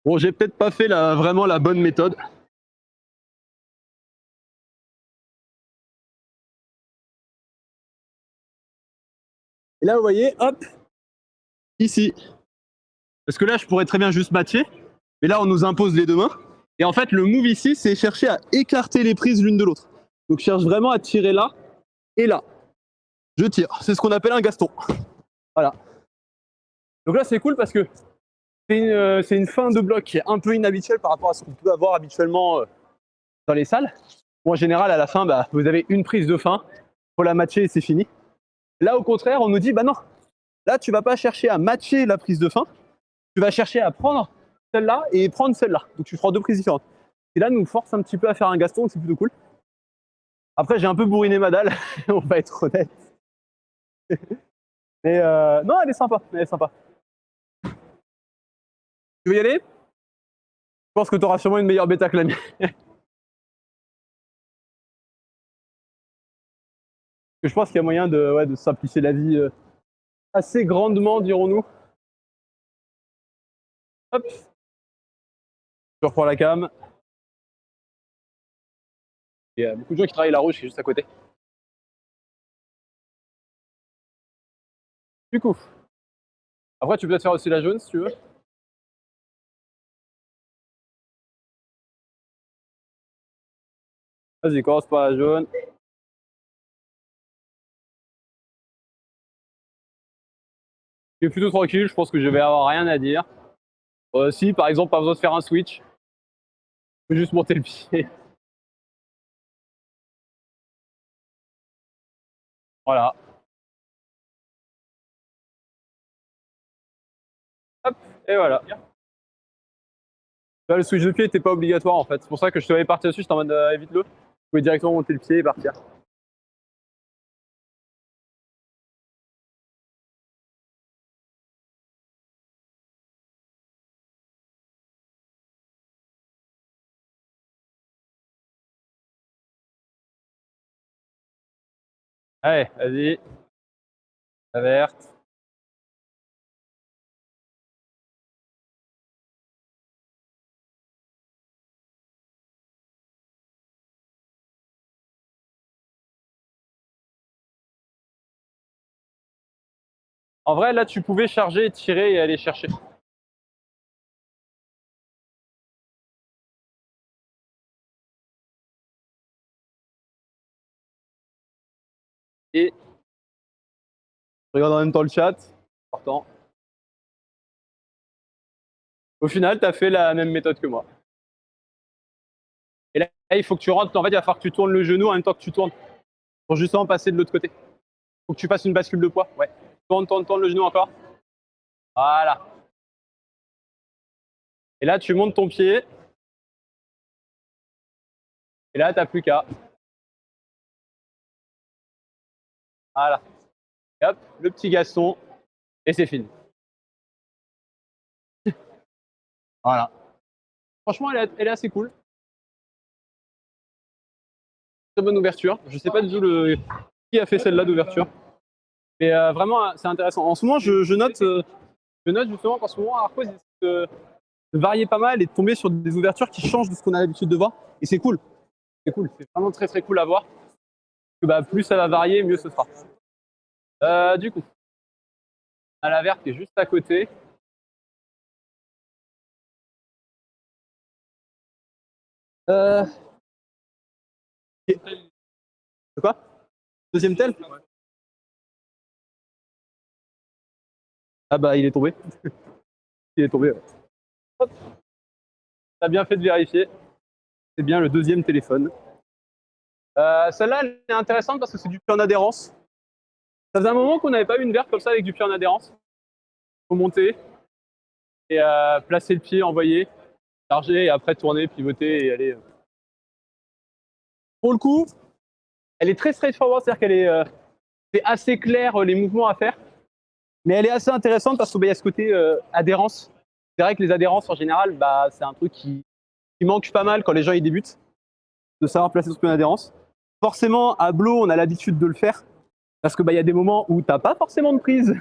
Bon, j'ai peut-être pas fait vraiment la bonne méthode. Et là, vous voyez, hop, ici. Parce que là, je pourrais très bien juste matcher. Mais là, on nous impose les deux mains. Et en fait, le move ici, c'est chercher à écarter les prises l'une de l'autre. Donc, je cherche vraiment à tirer là et là. Je tire. C'est ce qu'on appelle un Gaston. Voilà. Donc là, c'est cool parce que c'est une fin de bloc qui est un peu inhabituelle par rapport à ce qu'on peut avoir habituellement dans les salles. Bon, en général, à la fin, vous avez une prise de fin. Faut la matcher et c'est fini. Là, au contraire, on nous dit, non, là, tu vas pas chercher à matcher la prise de fin. Tu vas chercher à prendre celle-là et prendre celle-là. Donc tu prends deux prises différentes. Et là, nous force un petit peu à faire un Gaston, c'est plutôt cool. Après, j'ai un peu bourriné ma dalle, on va être honnête. Mais non, elle est sympa, elle est sympa. Tu veux y aller? Je pense que tu auras sûrement une meilleure bêta que la mienne. Je pense qu'il y a moyen de simplifier la vie assez grandement, dirons-nous. Hop. Je reprends la cam. Il y a beaucoup de gens qui travaillent la rouge qui est juste à côté. Du coup, après tu peux peut-être faire aussi la jaune si tu veux. Vas-y, commence par la jaune. Je suis plutôt tranquille, je pense que je vais avoir rien à dire. Si par exemple pas besoin de faire un switch, je peux juste monter le pied. Voilà. Hop, et voilà. Là, le switch de pied n'était pas obligatoire en fait. C'est pour ça que je te voyais partir dessus, j'étais en mode évite-le. Tu pouvais directement monter le pied et partir. Allez, vas-y. La verte. En vrai, là, tu pouvais charger, tirer et aller chercher. Et je regarde en même temps le chat. Important. Au final, tu as fait la même méthode que moi. Et là, il faut que tu rentres. En fait, il va falloir que tu tournes le genou en même temps que tu tournes. Pour justement passer de l'autre côté. Il faut que tu fasses une bascule de poids. Ouais. Tourne, tourne, tourne le genou encore. Voilà. Et là, tu montes ton pied. Et là, tu n'as plus qu'à. Voilà. Et hop, le petit gaston. Et c'est fini. Voilà. Franchement, elle est assez cool. Très bonne ouverture. Je sais pas du tout qui a fait celle-là d'ouverture. Mais vraiment, c'est intéressant. En ce moment, je note justement qu'en ce moment, Arcos essaie de varier pas mal et de tomber sur des ouvertures qui changent de ce qu'on a l'habitude de voir. Et c'est cool. C'est cool. C'est vraiment très très cool à voir. Que, bah, plus ça va varier, mieux ce sera. Du coup, on a la verte qui est juste à côté. C'est quoi? Deuxième tel? Ah bah il est tombé. Il est tombé. Ouais. Hop. T'as bien fait de vérifier. C'est bien le deuxième téléphone. Celle-là, elle est intéressante parce que c'est du pied en adhérence. Ça faisait un moment qu'on n'avait pas eu une verte comme ça avec du pied en adhérence. Il faut monter et placer le pied, envoyer, charger et après tourner, pivoter et aller. Pour le coup, elle est très straightforward, c'est-à-dire qu'elle est c'est assez clair les mouvements à faire. Mais elle est assez intéressante parce qu'il y a ce côté adhérence. C'est vrai que les adhérences en général, bah, c'est un truc qui manque pas mal quand les gens y débutent, de savoir placer son pied en adhérence. Forcément, à Blo, on a l'habitude de le faire parce que bah, y a des moments où t'as pas forcément de prise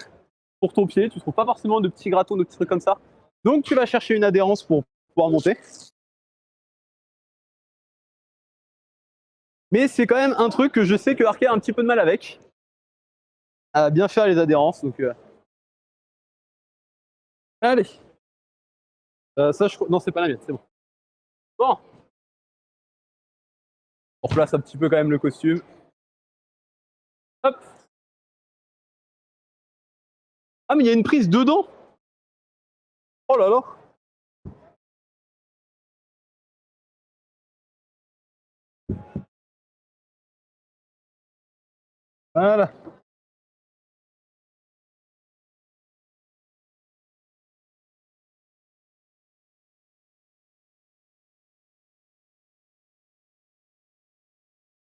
pour ton pied, tu trouves pas forcément de petits gratons, de petits trucs comme ça. Donc tu vas chercher une adhérence pour pouvoir monter. Mais c'est quand même un truc que je sais que Arke a un petit peu de mal avec, à bien faire les adhérences. Donc allez. Ça, non, c'est pas la mienne, c'est bon. Bon. On replace un petit peu quand même le costume. Hop. Ah, mais il y a une prise dedans. Oh là là. Voilà.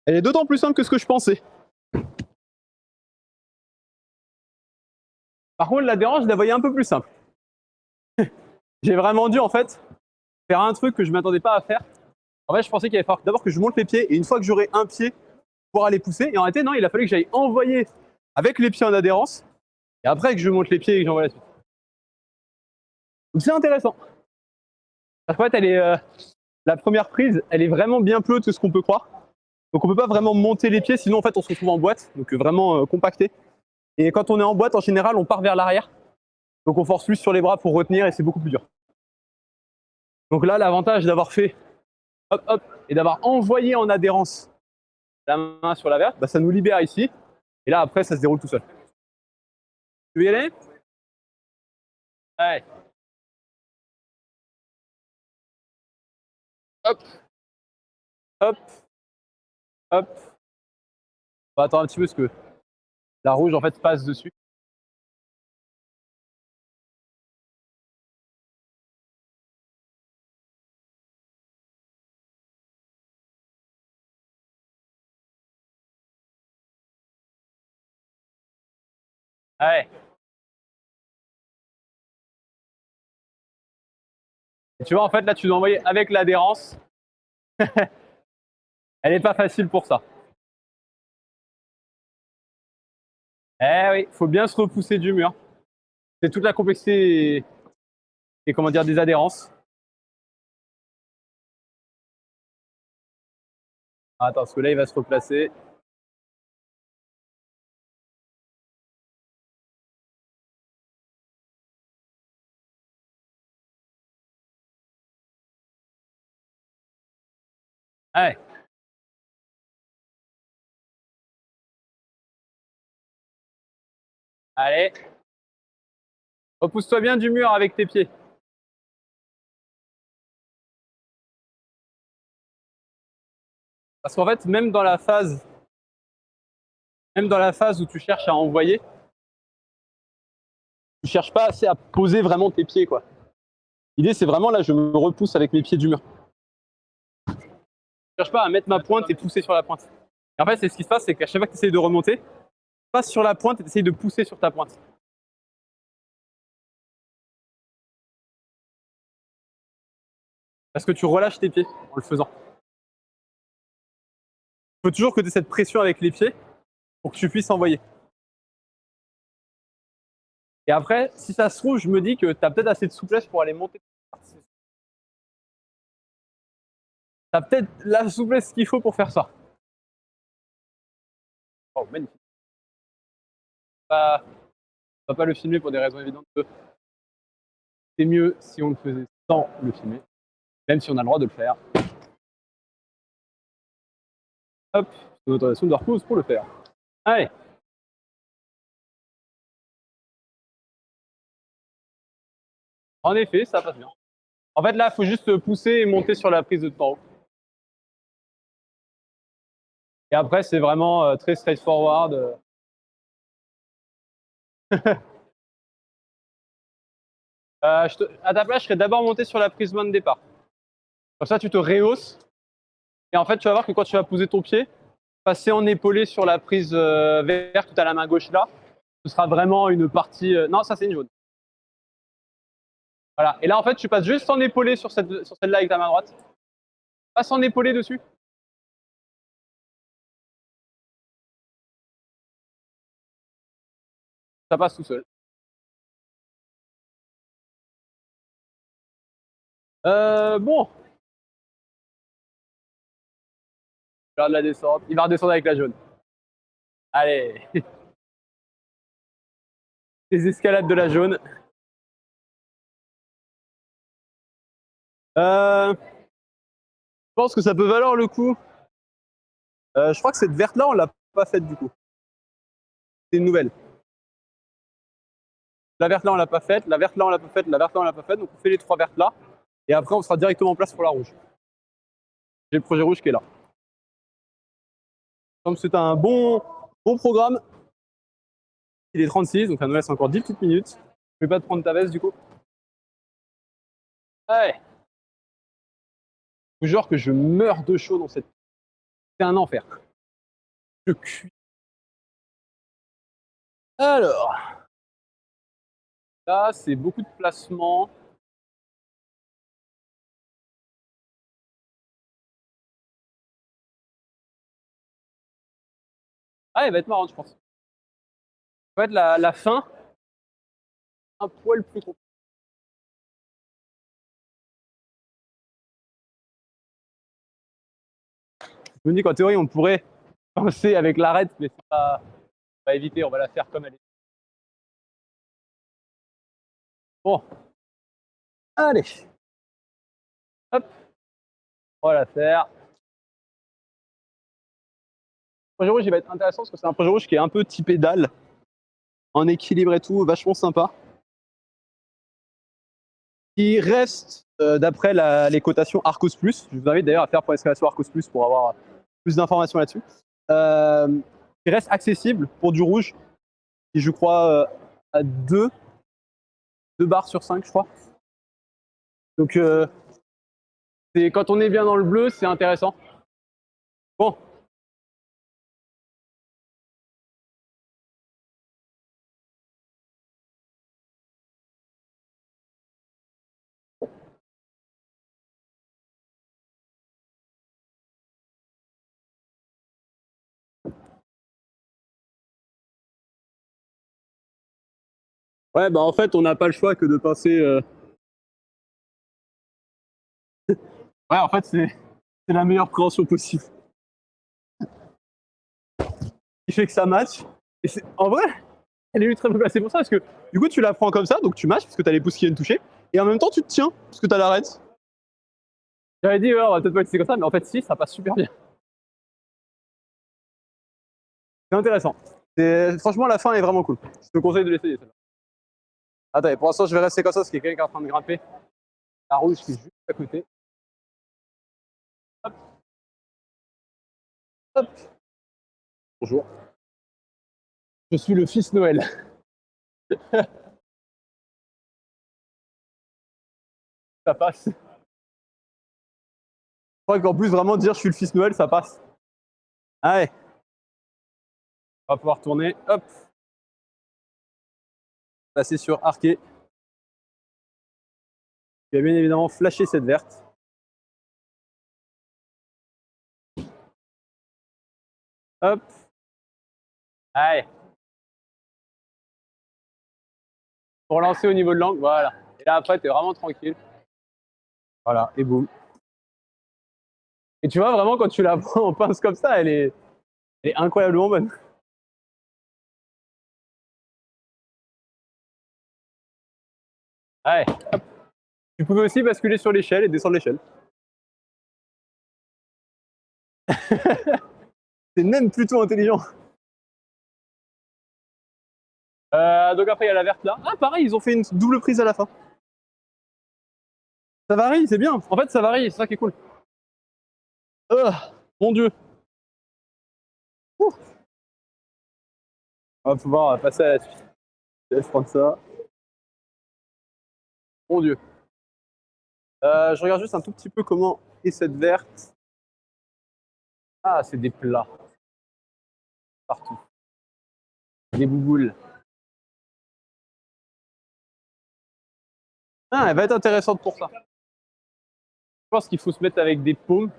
Elle est d'autant plus simple que ce que je pensais. Par contre, l'adhérence, je la voyais un peu plus simple. J'ai vraiment dû, en fait, faire un truc que je ne m'attendais pas à faire. En fait, je pensais qu'il allait falloir d'abord que je monte les pieds et une fois que j'aurai un pied pour aller pousser. Et en réalité, non, il a fallu que j'aille envoyer avec les pieds en adhérence et après que je monte les pieds et que j'envoie la suite. Donc c'est intéressant. En fait, la première prise, elle est vraiment bien plus haute que ce qu'on peut croire. Donc on peut pas vraiment monter les pieds, sinon en fait on se retrouve en boîte, donc vraiment compacté. Et quand on est en boîte, en général, on part vers l'arrière. Donc on force plus sur les bras pour retenir et c'est beaucoup plus dur. Donc là, l'avantage d'avoir fait hop hop et d'avoir envoyé en adhérence la main sur la verte, bah, ça nous libère ici. Et là après, ça se déroule tout seul. Tu veux y aller? Ouais. Hop, hop, hop. On va attendre un petit peu parce que la rouge en fait passe dessus. Ouais. Et tu vois, en fait, là, tu dois envoyer avec l'adhérence. Elle n'est pas facile pour ça. Eh oui, il faut bien se repousser du mur. C'est toute la complexité et comment dire, des adhérences. Attends, parce que là, il va se replacer. Ouais. Allez. Repousse-toi bien du mur avec tes pieds. Parce qu'en fait, même dans la phase où tu cherches à envoyer, tu cherches pas assez à poser vraiment tes pieds, quoi. L'idée, c'est vraiment là, je me repousse avec mes pieds du mur. Je cherche pas à mettre ma pointe et pousser sur la pointe. Et en fait, c'est ce qui se passe, c'est qu'à chaque fois que tu essayes de remonter, tu passes sur la pointe et tu essayes de pousser sur ta pointe. Parce que tu relâches tes pieds en le faisant. Il faut toujours que tu aies cette pression avec les pieds pour que tu puisses envoyer. Et après, si ça se trouve, je me dis que tu as peut-être assez de souplesse pour aller monter. Tu as peut-être la souplesse qu'il faut pour faire ça. Oh, magnifique. On va pas le filmer pour des raisons évidentes. C'est mieux si on le faisait sans le filmer, même si on a le droit de le faire. Hop, une autorisation de repose pour le faire. Allez. En effet, ça passe bien. En fait, là, il faut juste pousser et monter sur la prise de temps haut. Et après, c'est vraiment très straightforward. À ta place, je serais d'abord monté sur la prise main de départ. Comme ça, tu te rehausses. Et en fait, tu vas voir que quand tu vas poser ton pied, passer en épaulé sur la prise verte tout à la main gauche là, ce sera vraiment une partie. Non, ça, c'est une jaune. Voilà. Et là, en fait, tu passes juste en épaulé sur celle-là avec ta main droite. Passe en épaulé dessus. Ça passe tout seul. Bon. Regarde la descente. Il va redescendre avec la jaune. Allez. Les escalades de la jaune. Je pense que ça peut valoir le coup. Je crois que cette verte là, on l'a pas faite du coup. C'est une nouvelle. La verte là, on l'a pas faite. La verte là, on l'a pas faite. La verte là, on l'a pas faite. Donc on fait les trois vertes là. Et après, on sera directement en place pour la rouge. J'ai le projet rouge qui est là. Comme c'est un bon programme, il est 36, donc ça nous laisse encore 10 petites minutes. Je vais pas te prendre ta veste du coup. Ouais. Genre que je meurs de chaud dans cette. C'est un enfer. Je cuis. Alors, là, c'est beaucoup de placements. Ah, elle va être marrante, je pense. En fait, la fin, un poil plus compliqué. Je me dis qu'en théorie, on pourrait penser avec l'arête, mais c'est pas, on va éviter, on va la faire comme elle est. Bon, allez, hop, on va la faire. Le projet rouge, il va être intéressant parce que c'est un projet rouge qui est un peu typé dalle, en équilibre et tout, vachement sympa. Qui reste, d'après les cotations Arcos Plus, je vous invite d'ailleurs à faire .escalation Arcos Plus pour avoir plus d'informations là-dessus, qui reste accessible pour du rouge, qui je crois à 2 barres sur 5, je crois. Donc quand on est bien dans le bleu, c'est intéressant. Bon. Ouais, bah en fait, on n'a pas le choix que de pincer. Ouais, en fait, c'est la meilleure préhension possible. Qui fait que ça match. Et en vrai, elle est ultra bien placée pour ça parce que du coup, tu la prends comme ça, donc tu matches parce que tu as les pouces qui viennent toucher. Et en même temps, tu te tiens parce que tu as l'arête. J'avais dit, ouais, on va peut-être pas utiliser comme ça, mais en fait, si, ça passe super bien. C'est intéressant. Franchement, la fin est vraiment cool. Je te conseille de l'essayer, celle-là. Attends, pour l'instant, je vais rester comme ça parce qu'il y a quelqu'un qui est en train de grimper. La rouge qui est juste à côté. Hop, hop. Bonjour. Je suis le fils Noël. Ça passe. Je crois qu'en plus, vraiment dire je suis le fils Noël, ça passe. Allez. On va pouvoir tourner. Hop. Passer sur arqué. Je vais bien évidemment flasher cette verte. Hop. Allez. Pour lancer au niveau de l'angle, voilà. Et là, après, t'es vraiment tranquille. Voilà, et boum. Et tu vois, vraiment, quand tu la prends en pince comme ça, elle est incroyablement bonne. Allez, hop. Tu pouvais aussi basculer sur l'échelle et descendre l'échelle. C'est même plutôt intelligent. Donc après, il y a la verte là. Ah, pareil, ils ont fait une double prise à la fin. Ça varie, c'est bien. En fait, ça varie, c'est ça qui est cool. Mon Dieu. Ouh. On va pouvoir passer à la suite. Je laisse prendre ça. Mon Dieu. Je regarde juste un tout petit peu comment est cette verte. Ah, c'est des plats. Partout. Des bouboules. Ah, elle va être intéressante pour ça. Je pense qu'il faut se mettre avec des paumes.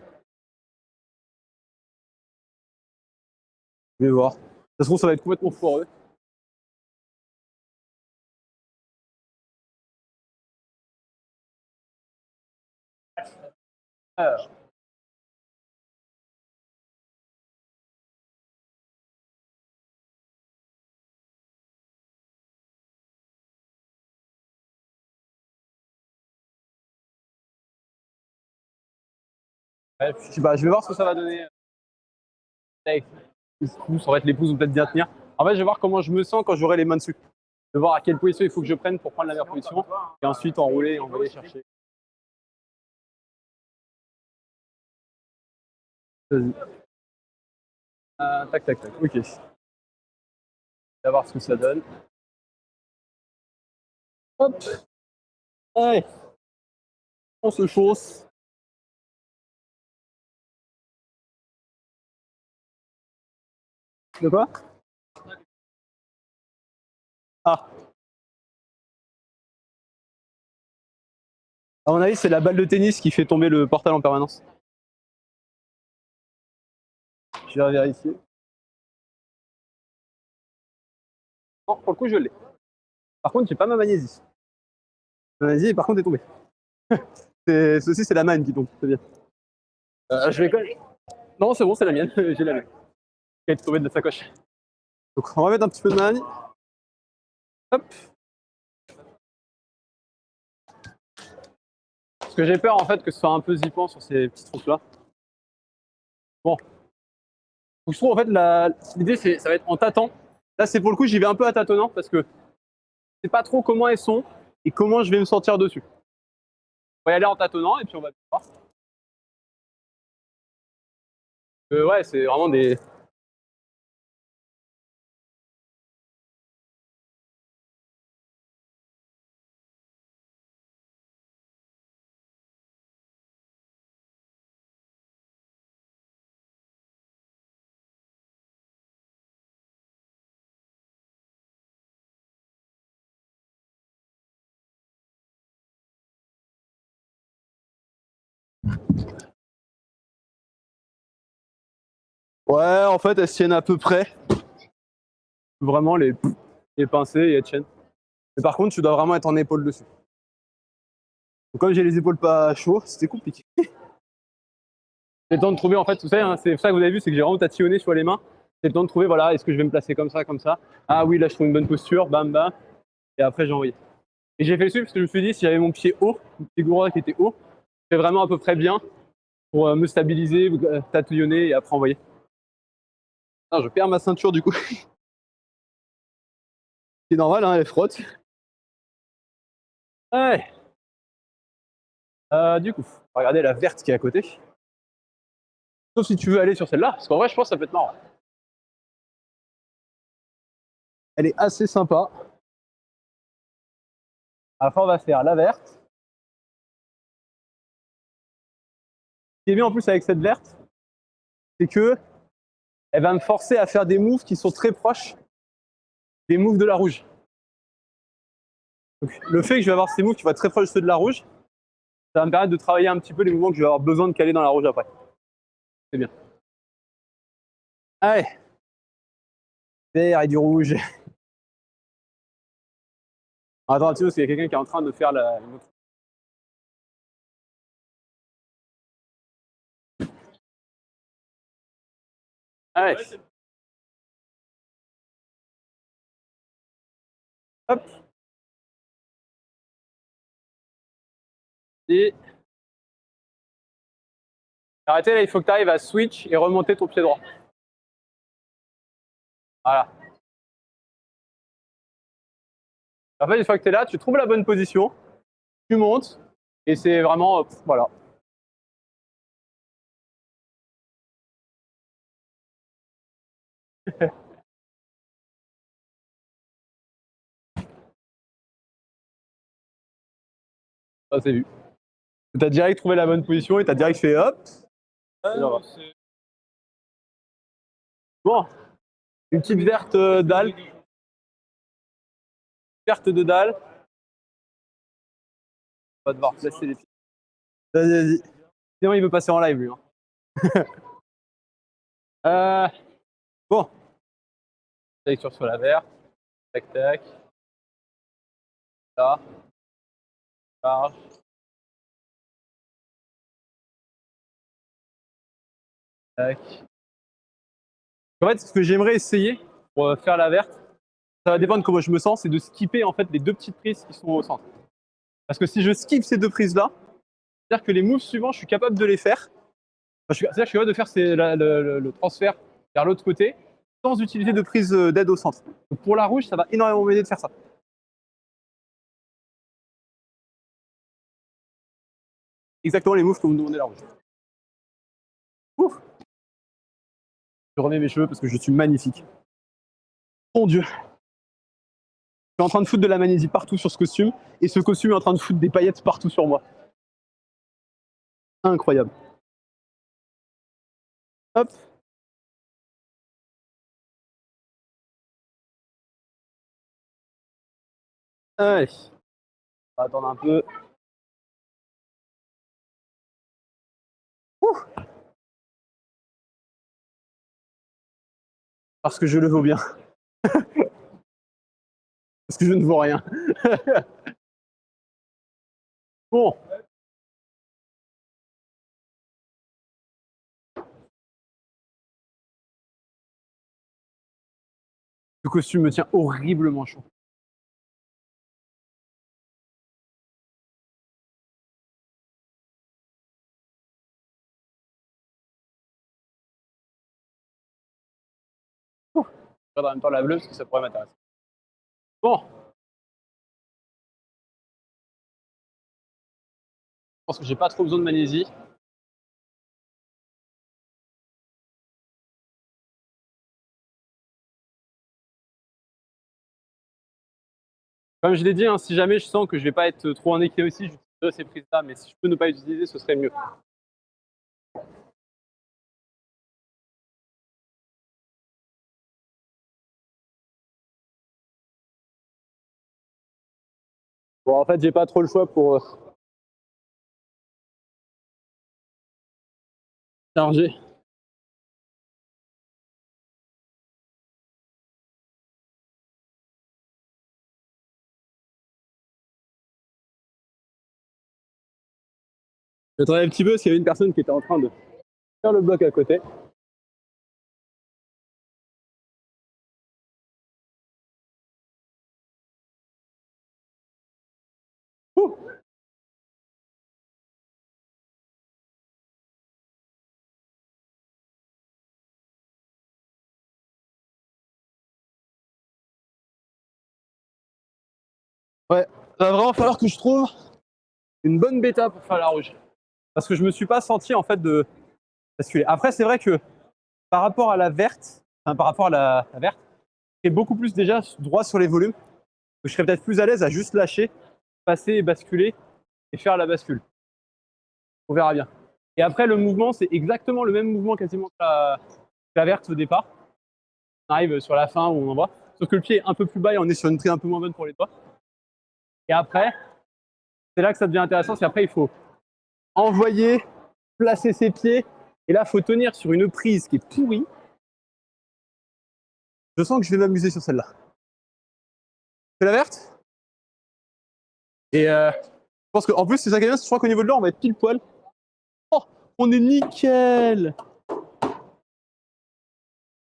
Je vais voir. Ça se trouve, ça va être complètement foireux. Alors. Ouais, je vais voir ce que ça va donner. Avec les pouces, en fait, les pouces vont peut-être bien tenir. En fait, je vais voir comment je me sens quand j'aurai les mains dessus. Je vais voir à quelle position il faut que je prenne pour prendre la meilleure position. Et ensuite enrouler et envoyer chercher. Vas-y. Tac, tac, tac. Ok. On va voir ce que ça donne. Hop. Allez. On se chausse. De quoi? Ah. À mon avis, c'est la balle de tennis qui fait tomber le portal en permanence. Je vais vérifier. Non, pour le coup, je l'ai. Par contre, j'ai pas ma magnésie. Ma magnésie, par contre, est tombée. Ceci, c'est la manne qui tombe. C'est bien. Je vais quand même. Non, c'est bon, c'est la mienne. J'ai la mienne. Qui est tombée de la sacoche. Donc, on va mettre un petit peu de manne. Hop. Parce que j'ai peur, en fait, que ce soit un peu zippant sur ces petits trucs-là. Bon. Donc, je trouve, en fait, l'idée, ça va être en tâtant. Là, c'est pour le coup, j'y vais un peu à tâtonnant parce que je sais pas trop comment elles sont et comment je vais me sentir dessus. On va y aller en tâtonnant et puis on va voir. Ouais, c'est vraiment des. Ouais, en fait, elles se tiennent à peu près. Vraiment, les pincées et elles tiennent. Mais par contre, tu dois vraiment être en épaule dessus. Donc, comme j'ai les épaules pas chaudes, c'était compliqué. C'est le temps de trouver, en fait, vous savez, hein, c'est ça que vous avez vu, c'est que j'ai vraiment tatillonné sur les mains. C'est le temps de trouver, voilà, est-ce que je vais me placer comme ça, comme ça. Ah oui, là, je trouve une bonne posture, bam, bam. Et après, j'ai envoyé. Et j'ai fait le suivre parce que je me suis dit, si j'avais mon pied haut, mon pied gauche qui était haut, c'est vraiment à peu près bien pour me stabiliser, tatillonner et après envoyer. Ah, je perds ma ceinture du coup. C'est normal, hein, elle frotte. Ouais. Du coup, on va regarder la verte qui est à côté. Sauf si tu veux aller sur celle-là, parce qu'en vrai, je pense que ça peut être marrant. Elle est assez sympa. À la fin, on va faire la verte. Ce qui est bien en plus avec cette verte, c'est que elle va me forcer à faire des moves qui sont très proches des moves de la rouge. Donc, le fait que je vais avoir ces moves qui vont être très proches de ceux de la rouge, ça va me permettre de travailler un petit peu les mouvements que je vais avoir besoin de caler dans la rouge après. C'est bien. Allez. Vert et du rouge. Attends, attention, parce qu'il y a quelqu'un qui est en train de faire la. Allez. Hop. Et arrêtez là, il faut que tu arrives à switch et remonter ton pied droit. Voilà. En fait, une fois que tu es là, tu trouves la bonne position, tu montes, et c'est vraiment, voilà. Ça, c'est vu. Tu as direct trouvé la bonne position et tu as direct fait hop. Bon, une petite verte dalle. Verte de dalle. On va devoir placer les pieds. Vas-y, vas-y. Sinon, il veut passer en live, lui. Hein. Bon. Lecture sur la verte. Tac, tac. Là. Charge. Tac. En fait, ce que j'aimerais essayer pour faire la verte, ça va dépendre de comment je me sens, c'est de skipper en fait les deux petites prises qui sont au centre. Parce que si je skip ces deux prises-là, c'est-à-dire que les moves suivants, je suis capable de les faire. C'est-à-dire que je suis capable de faire le transfert vers l'autre côté sans utiliser de prise d'aide au centre. Donc pour la rouge, ça va énormément m'aider de faire ça. Exactement les moves que vous me demandez la rouge. Ouf. Je remets mes cheveux parce que je suis magnifique. Mon Dieu. Je suis en train de foutre de la magnésie partout sur ce costume et ce costume est en train de foutre des paillettes partout sur moi. Incroyable. Hop. Allez. On va attendre un peu. Ouh. Parce que je le vaux bien. Parce que je ne vaux rien. Bon. Ce costume me tient horriblement chaud. Je regarde en même temps la bleue parce que ça pourrait m'intéresser. Bon. Je pense que j'ai pas trop besoin de magnésie. Comme je l'ai dit, hein, si jamais je sens que je vais pas être trop en équilibre aussi, j'utiliserai ces prises-là, mais si je peux ne pas utiliser, ce serait mieux. Bon, en fait, j'ai pas trop le choix pour charger. J'ai travaillé un petit peu parce qu'il y avait une personne qui était en train de faire le bloc à côté. Ouh. Ouais, il va vraiment falloir que je trouve une bonne bêta pour faire la rouge. Parce que je me suis pas senti en fait de basculer. Après, c'est vrai que par rapport à la verte, enfin par rapport à la verte, je serais beaucoup plus déjà droit sur les volumes. Donc, je serais peut-être plus à l'aise à juste lâcher, passer et basculer et faire la bascule. On verra bien. Et après, le mouvement, c'est exactement le même mouvement quasiment que la verte au départ. On arrive sur la fin où on en voit. Sauf que le pied est un peu plus bas et on est sur une prise un peu moins bonne pour les doigts. Et après, c'est là que ça devient intéressant, c'est qu'après, il faut envoyer, placer ses pieds. Et là, il faut tenir sur une prise qui est pourrie. Je sens que je vais m'amuser sur celle-là. C'est la verte. Et je pense qu'en plus, c'est ça qui est bien, je crois qu'au niveau de l'or, on va être pile poil. Oh, on est nickel.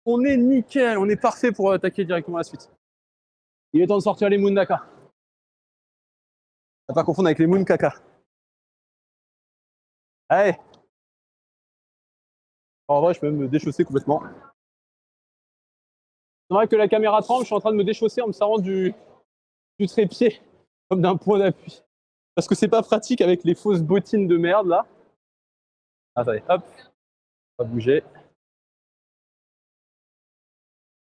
On est nickel, on est parfait pour attaquer directement la suite. Il est temps de sortir les Moon-Daka. À pas confondre avec les Moon-Kaka. Allez. En vrai, je peux même me déchausser complètement. C'est vrai que la caméra tremble, je suis en train de me déchausser en me servant du trépied comme d'un point d'appui. Parce que c'est pas pratique avec les fausses bottines de merde là. Attendez, hop, on va bouger.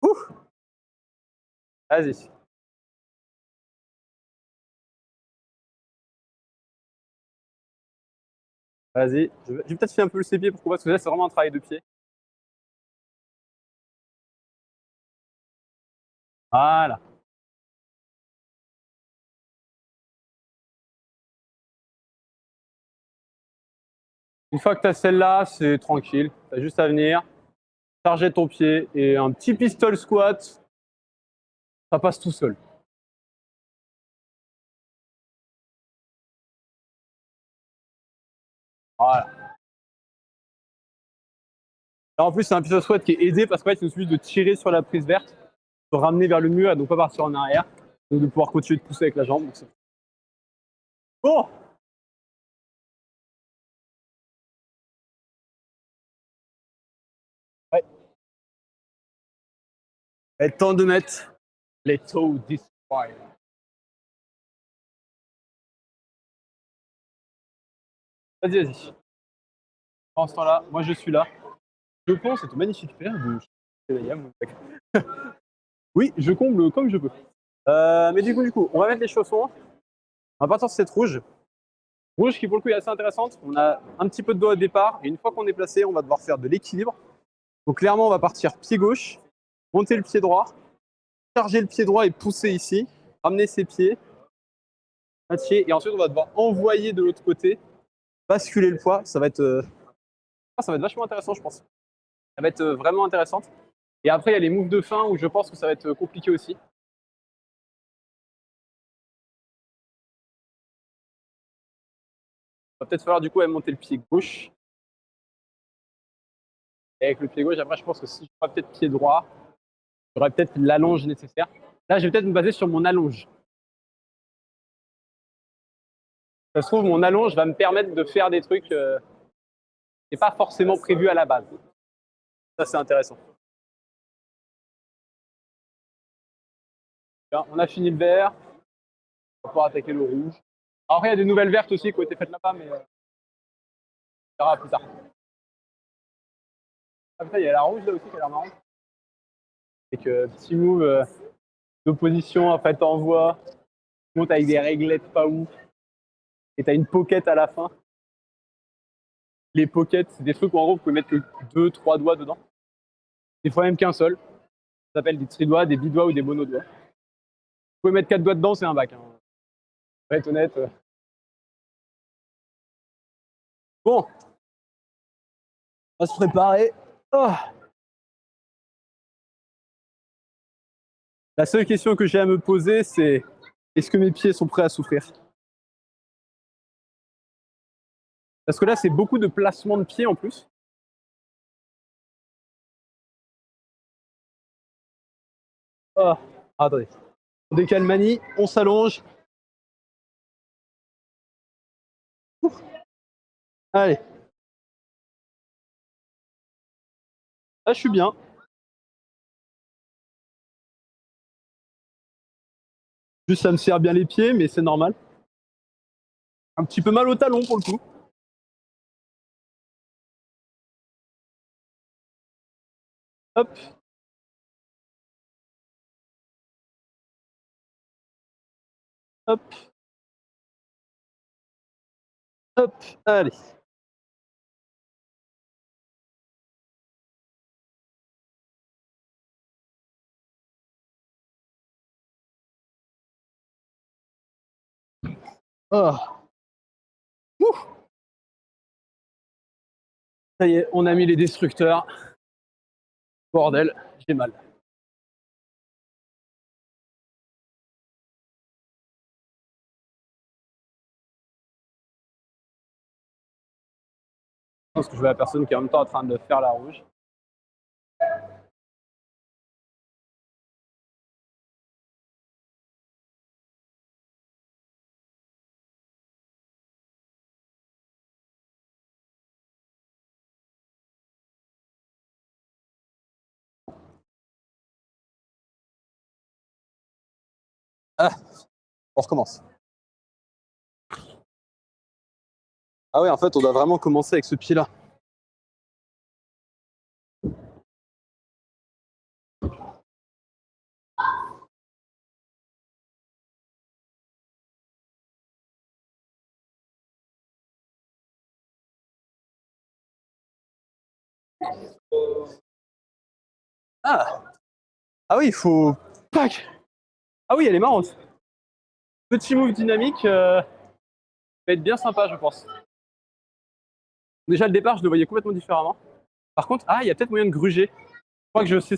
Ouh. Vas-y. Vas-y. Je vais peut-être faire un peu le pieds pour qu'on voit ce que c'est vraiment un travail de pied. Voilà. Une fois que tu as celle-là, c'est tranquille. Tu as juste à venir, charger ton pied et un petit pistol squat, ça passe tout seul. Voilà. Là, en plus, c'est un pistol squat qui est aidé parce qu'en fait, il suffit de tirer sur la prise verte, de ramener vers le mur et donc pas partir en arrière. Donc de pouvoir continuer de pousser avec la jambe. Bon. Ouais. Il est temps de mettre les toe destroy. Vas-y, vas-y. Pendant ce temps-là, moi je suis là. Je pense cette magnifique paire de oui, je comble comme je peux. Mais du coup, on va mettre les chaussons. On va partir sur cette rouge. Rouge qui pour le coup est assez intéressante. On a un petit peu de dos au départ et une fois qu'on est placé, on va devoir faire de l'équilibre. Donc clairement, on va partir pied gauche, monter le pied droit, charger le pied droit et pousser ici, ramener ses pieds, matcher et ensuite on va devoir envoyer de l'autre côté, basculer le poids. Ça va être vachement intéressant, je pense. Ça va être vraiment intéressante. Et après, il y a les moves de fin où je pense que ça va être compliqué aussi. Il va peut-être falloir du coup monter le pied gauche. Et avec le pied gauche, après, je pense que si je prends peut-être pied droit, j'aurai peut-être l'allonge nécessaire. Là, je vais peut-être me baser sur mon allonge. Ça se trouve, mon allonge va me permettre de faire des trucs qui n'est pas forcément prévu à la base. Ça, c'est intéressant. Bien, on a fini le vert. On va pouvoir attaquer le rouge. Alors après, il y a des nouvelles vertes aussi qui ont été faites là-bas, mais on verra plus tard. Ah putain, il y a la rouge là aussi qui a l'air marrante. Et que petit move d'opposition, en fait, envoie. Monte avec des réglettes pas ouf. Et t'as une pocket à la fin. Les pockets, c'est des trucs où en gros, vous pouvez mettre que 2-3 doigts dedans. Des fois même qu'un seul. Ça s'appelle des tri-doigts, des bidoigts ou des mono-doigts. Vous pouvez mettre 4 doigts dedans, c'est un bac. Hein. Pour être honnête. Bon. On va se préparer. Oh. La seule question que j'ai à me poser, c'est est-ce que mes pieds sont prêts à souffrir? Parce que là, c'est beaucoup de placement de pied en plus. Oh, attendez. On décale manie, on s'allonge. Allez. Là, je suis bien. Juste, ça me serre bien les pieds, mais c'est normal. Un petit peu mal au talon pour le coup. Hop. Hop. Hop. Allez. Oh. Ouh. Ça y est, on a mis les destructeurs. Bordel, j'ai mal. Je pense que je vois la personne qui est en même temps en train de faire la rouge. Ah, on recommence. Ah ouais, en fait, on doit vraiment commencer avec ce pied-là. Ah, ah oui, il faut... Pac. Ah oui, elle est marrante. Petit move dynamique, va être bien sympa, je pense. Déjà, le départ, je le voyais complètement différemment. Par contre, ah, il y a peut-être moyen de gruger. Je crois que je sais.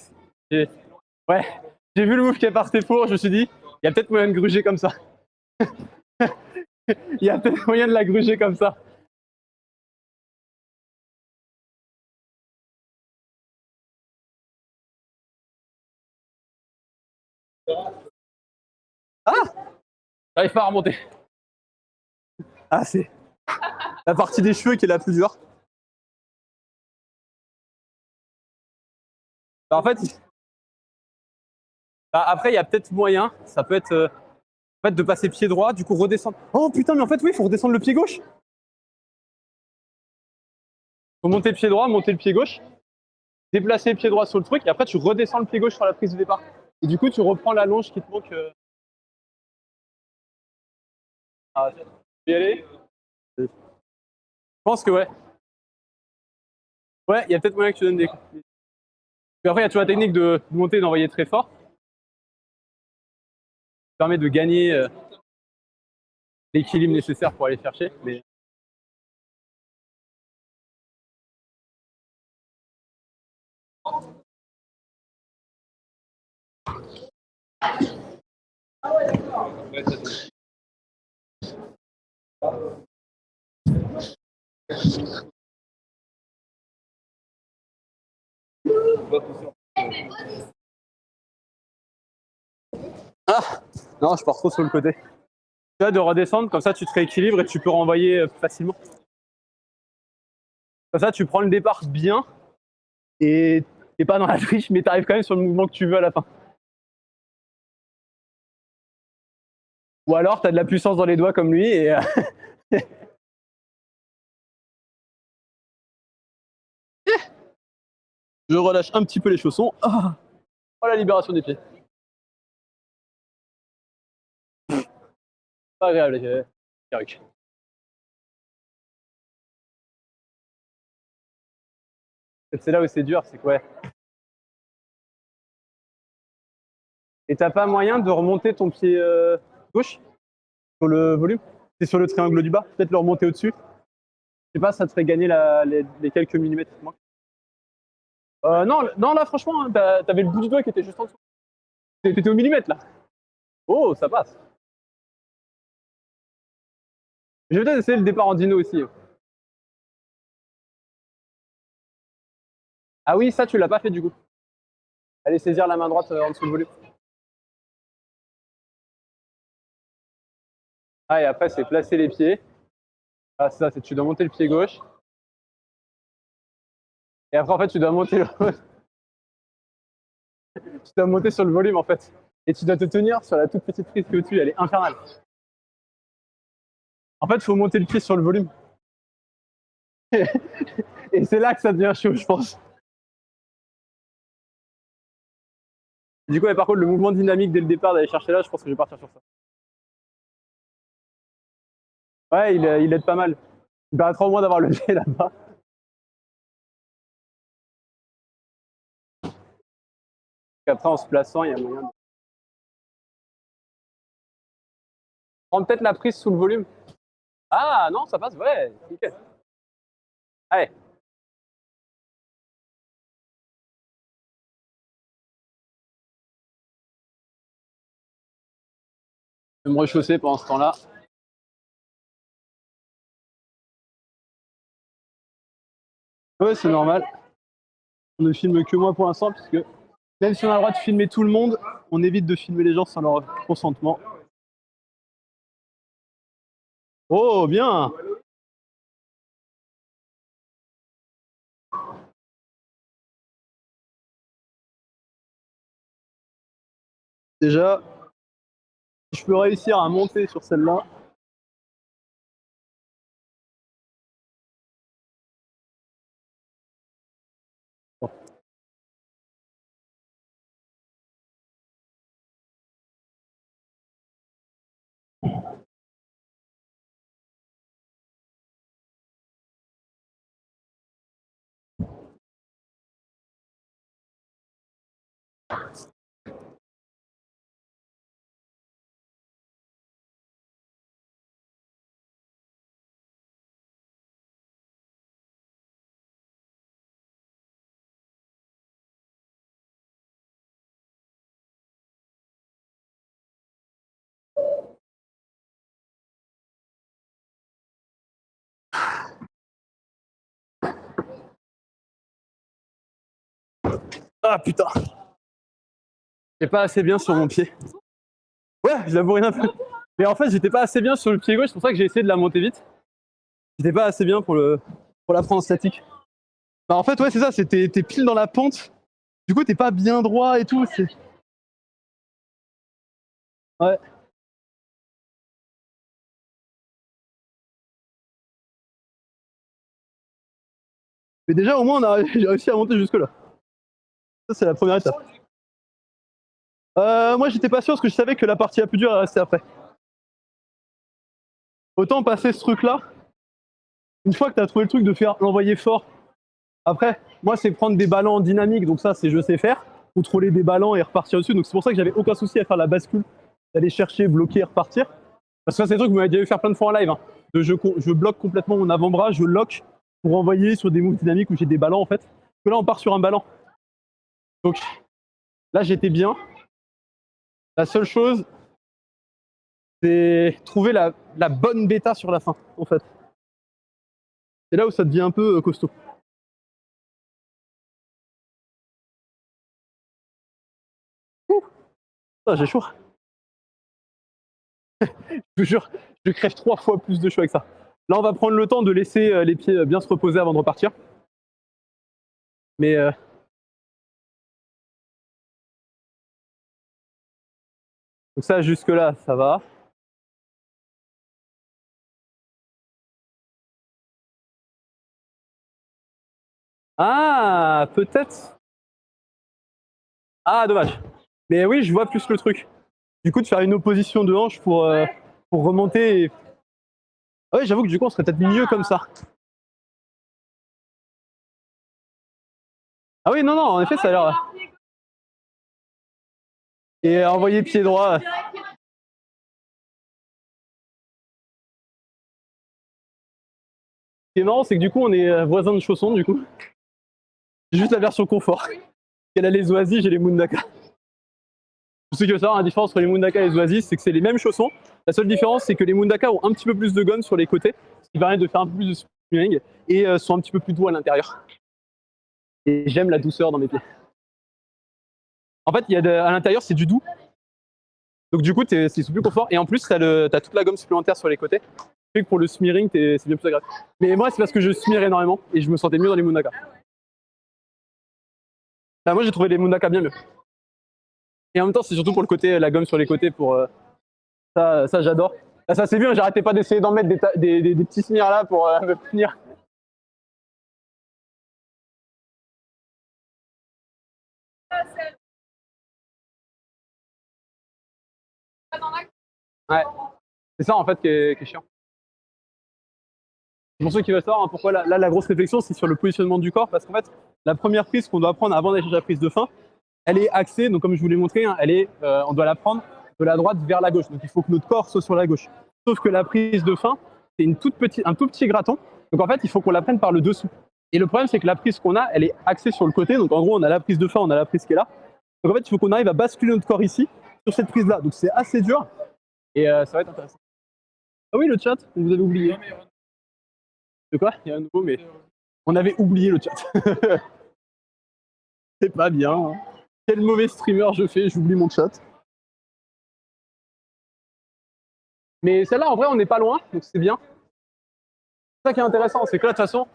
Ouais, j'ai vu le move qui est parti pour, je me suis dit, il y a peut-être moyen de gruger comme ça. Il y a peut-être moyen de la gruger comme ça. Ah, j'arrive pas à remonter. Ah, c'est la partie des cheveux qui est la plus dure. Bah, en fait, bah, après, il y a peut-être moyen, ça peut être en fait, de passer pied droit, du coup redescendre. Oh putain, mais en fait, oui, il faut redescendre le pied gauche. Faut monter le pied droit, monter le pied gauche, déplacer le pied droit sur le truc, et après, tu redescends le pied gauche sur la prise de départ. Et du coup, tu reprends la longe qui te manque. Ah, tu peux y aller? Je pense que ouais. Ouais, il y a peut-être moyen que tu donnes des. Puis après, il y a toujours la technique de monter et d'envoyer très fort. Ça permet de gagner l'équilibre nécessaire pour aller chercher. Mais... Ah non, je pars trop sur le côté. Tu vois, de redescendre, comme ça tu te rééquilibres et tu peux renvoyer plus facilement. Comme ça, tu prends le départ bien et t'es pas dans la triche, mais t'arrives quand même sur le mouvement que tu veux à la fin. Ou alors, t'as de la puissance dans les doigts comme lui et. Je relâche un petit peu les chaussons. Oh, la libération des pieds. Pas agréable, les perruques. C'est là où c'est dur, c'est que ouais. Et t'as pas moyen de remonter ton pied gauche sur le volume? C'est sur le triangle du bas, peut-être le remonter au-dessus. Je sais pas, ça te ferait gagner les quelques millimètres qui manquent. Non, non, là, franchement, hein, t'avais le bout du doigt qui était juste en dessous. T'étais au millimètre, là. Oh, ça passe. Je vais peut-être essayer le départ en dino aussi. Ah oui, ça tu l'as pas fait du coup. Allez saisir la main droite en dessous le volume. Ah et après c'est placer les pieds. Ah c'est ça, c'est tu dois monter le pied gauche. Et après en fait tu dois monter le... tu dois monter sur le volume en fait. Et tu dois te tenir sur la toute petite prise qui est au-dessus, elle est infernale. En fait, il faut monter le pied sur le volume. Et c'est là que ça devient chaud, je pense. Du coup, par contre, le mouvement dynamique dès le départ d'aller chercher là, je pense que je vais partir sur ça. Ouais, il aide pas mal. Il permettra au moins d'avoir le pied là-bas. Après, en se plaçant, il y a moyen de... Prendre peut-être la prise sous le volume. Ah non, ça passe, ouais, nickel. Allez. Je vais me rechausser pendant ce temps-là. Ouais, c'est normal. On ne filme que moi pour l'instant, puisque même si on a le droit de filmer tout le monde, on évite de filmer les gens sans leur consentement. Oh, bien! Déjà, si je peux réussir à monter sur celle-là. Ah putain! J'étais pas assez bien sur mon pied. Ouais, je labourais un peu. Mais en fait, j'étais pas assez bien sur le pied gauche, c'est pour ça que j'ai essayé de la monter vite. J'étais pas assez bien pour la prendre en statique. Bah en fait, ouais, c'est ça, t'es pile dans la pente. Du coup, t'es pas bien droit et tout. Ouais. Mais déjà, au moins, j'ai réussi à monter jusque-là. Ça, c'est la première étape. Moi, j'étais pas sûr parce que je savais que la partie la plus dure, elle restait après. Autant passer ce truc-là, une fois que t'as trouvé le truc de faire l'envoyer fort. Après, moi, c'est prendre des ballons en dynamique, donc ça, c'est je sais faire. Contrôler des ballons et repartir dessus. Donc c'est pour ça que j'avais aucun souci à faire la bascule, d'aller chercher, bloquer et repartir. Parce que ça, c'est des trucs que vous m'avez déjà vu faire plein de fois en live. Hein. Je bloque complètement mon avant-bras, je lock pour envoyer sur des moves dynamiques où j'ai des ballons en fait. Parce que là, on part sur un ballon. Donc là, j'étais bien. La seule chose, c'est trouver la bonne bêta sur la fin, en fait. C'est là où ça devient un peu costaud. Ah, j'ai chaud. Je vous jure, je crève 3 fois plus de chaud avec ça. Là, on va prendre le temps de laisser les pieds bien se reposer avant de repartir. Mais donc ça, jusque-là, ça va. Ah, peut-être. Ah, dommage. Mais oui, je vois plus le truc. Du coup, de faire une opposition de hanche pour remonter. Ah ouais, j'avoue que du coup, on serait peut-être mieux comme ça. Ah oui, non, non, en effet, ça a l'air. Et envoyer pied droit. Ce qui est marrant, c'est que du coup, on est voisins de chaussons, du coup. C'est juste la version confort. Elle a les Oasis, j'ai les Mundaka. Pour ceux qui veulent savoir, la différence entre les Mundaka et les Oasis, c'est que c'est les mêmes chaussons. La seule différence, c'est que les Mundaka ont un petit peu plus de gomme sur les côtés, ce qui permet de faire un peu plus de spinning, et sont un petit peu plus doux à l'intérieur. Et j'aime la douceur dans mes pieds. En fait, à l'intérieur, c'est du doux. Donc du coup, c'est plus confort. Et en plus, t'as toute la gomme supplémentaire sur les côtés. Fait que pour le smearing, c'est bien plus agréable. Mais moi, c'est parce que je smear énormément et je me sentais mieux dans les Mundaka. Bah, moi, j'ai trouvé les Mundaka bien mieux. Et en même temps, c'est surtout pour le côté, la gomme sur les côtés, pour ça j'adore. Là, ça c'est bien, j'arrêtais pas d'essayer d'en mettre des petits smears là pour me finir. Ouais, c'est ça en fait qui est chiant. Pour ceux qui veulent savoir, hein, pourquoi là, la grosse réflexion, c'est sur le positionnement du corps, parce qu'en fait, la première prise qu'on doit prendre avant d'aller chercher la prise de fin, elle est axée, donc comme je vous l'ai montré, hein, on doit la prendre de la droite vers la gauche. Donc il faut que notre corps soit sur la gauche. Sauf que la prise de fin, c'est un tout petit gratton. Donc en fait, il faut qu'on la prenne par le dessous. Et le problème, c'est que la prise qu'on a, elle est axée sur le côté. Donc en gros, on a la prise de fin, on a la prise qui est là. Donc en fait, il faut qu'on arrive à basculer notre corps ici, sur cette prise-là. Donc c'est assez dur. Et ça va être intéressant. Ah oui, le chat, vous avez oublié. De quoi? Il y a un nouveau, mais on avait oublié le chat. C'est pas bien. Hein. Quel mauvais streamer je fais, j'oublie mon chat. Mais celle-là, en vrai, on n'est pas loin, donc c'est bien. C'est ça qui est intéressant, c'est que là, de toute façon,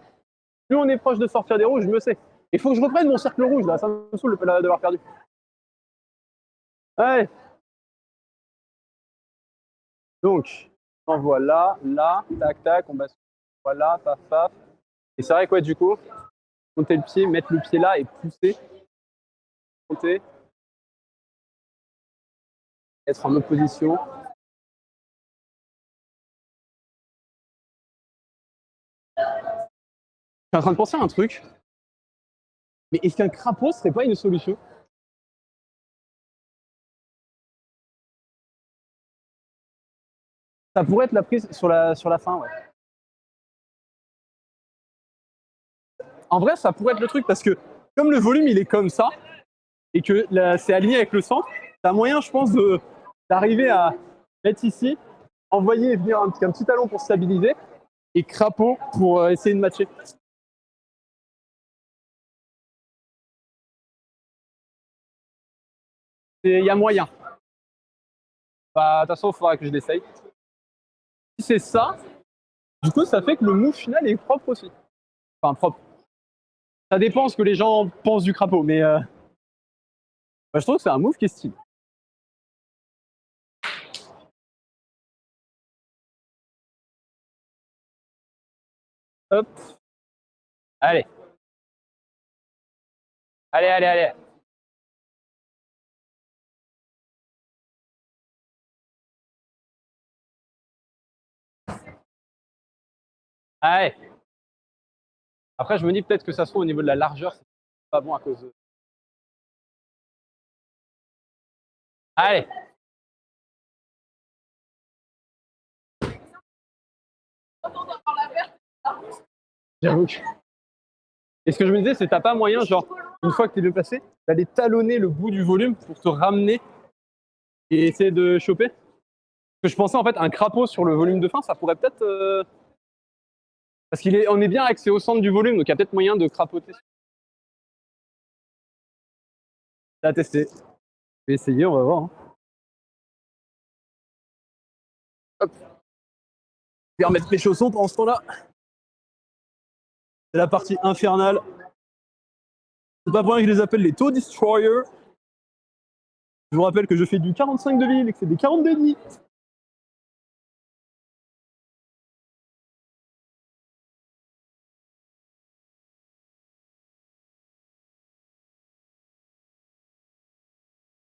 plus on est proche de sortir des rouges, mieux c'est. Il faut que je reprenne mon cercle rouge, là, ça me saoule de l'avoir perdu. Allez. Donc, on voit là, tac, tac, on bascule. Voilà, paf, paf. Et c'est vrai quoi, du coup, monter le pied, mettre le pied là et pousser. Monter. Être en opposition. Je suis en train de penser à un truc. Mais est-ce qu'un crapaud serait pas une solution? Ça pourrait être la prise sur la fin, ouais. En vrai, ça pourrait être le truc parce que comme le volume il est comme ça et que c'est aligné avec le centre, t'as moyen, je pense, d'arriver à mettre ici, envoyer et venir un petit talon pour stabiliser et crapaud pour essayer de matcher. Il y a moyen. Bah, de toute façon, il faudra que je l'essaye. Si c'est ça, du coup, ça fait que le move final est propre aussi. Enfin, propre. Ça dépend ce que les gens pensent du crapaud, mais bah, je trouve que c'est un move qui est stylé. Hop. Allez. Allez, allez, allez. Allez. Après, je me dis peut-être que ça se trouve au niveau de la largeur, c'est pas bon à cause de... Allez. J'avoue que... Et ce que je me disais, c'est t'as pas moyen, genre, une fois que t'es bien placé, d'aller talonner le bout du volume pour te ramener et essayer de choper. Parce que je pensais en fait un crapaud sur le volume de fin, ça pourrait peut-être... Parce on est bien axé au centre du volume, donc il y a peut-être moyen de crapoter. À tester. Je vais essayer, on va voir. Hein. Hop. Je vais remettre mes chaussons pendant ce temps-là. C'est la partie infernale. C'est pas pour rien que je les appelle les Toe Destroyers. Je vous rappelle que je fais du 45 de ville et que c'est des 40 d'ennemi.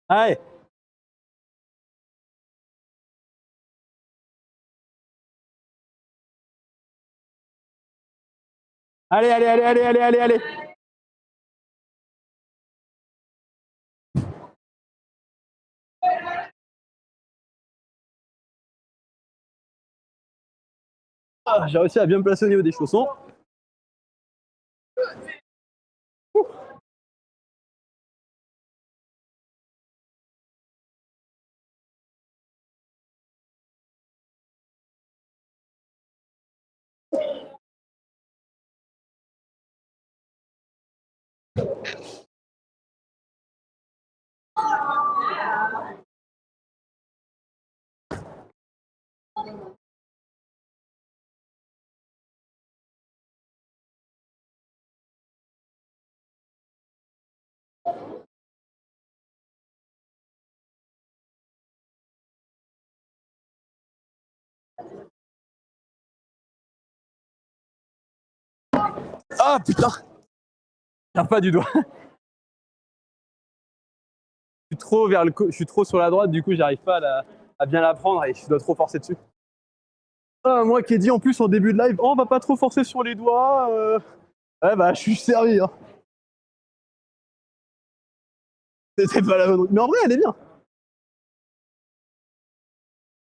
Allez. Allez, allez, allez, allez, allez, allez, allez. Ah, j'ai réussi à bien me placer au niveau des chaussons. Ah putain! Tire pas du doigt. Je suis trop sur la droite, du coup j'arrive pas à bien la prendre et je dois trop forcer dessus. Ah, moi qui ai dit en plus en début de live, oh, on va pas trop forcer sur les doigts. Ouais bah je suis servi. Hein. C'était pas la bonne. Mais en vrai elle est bien.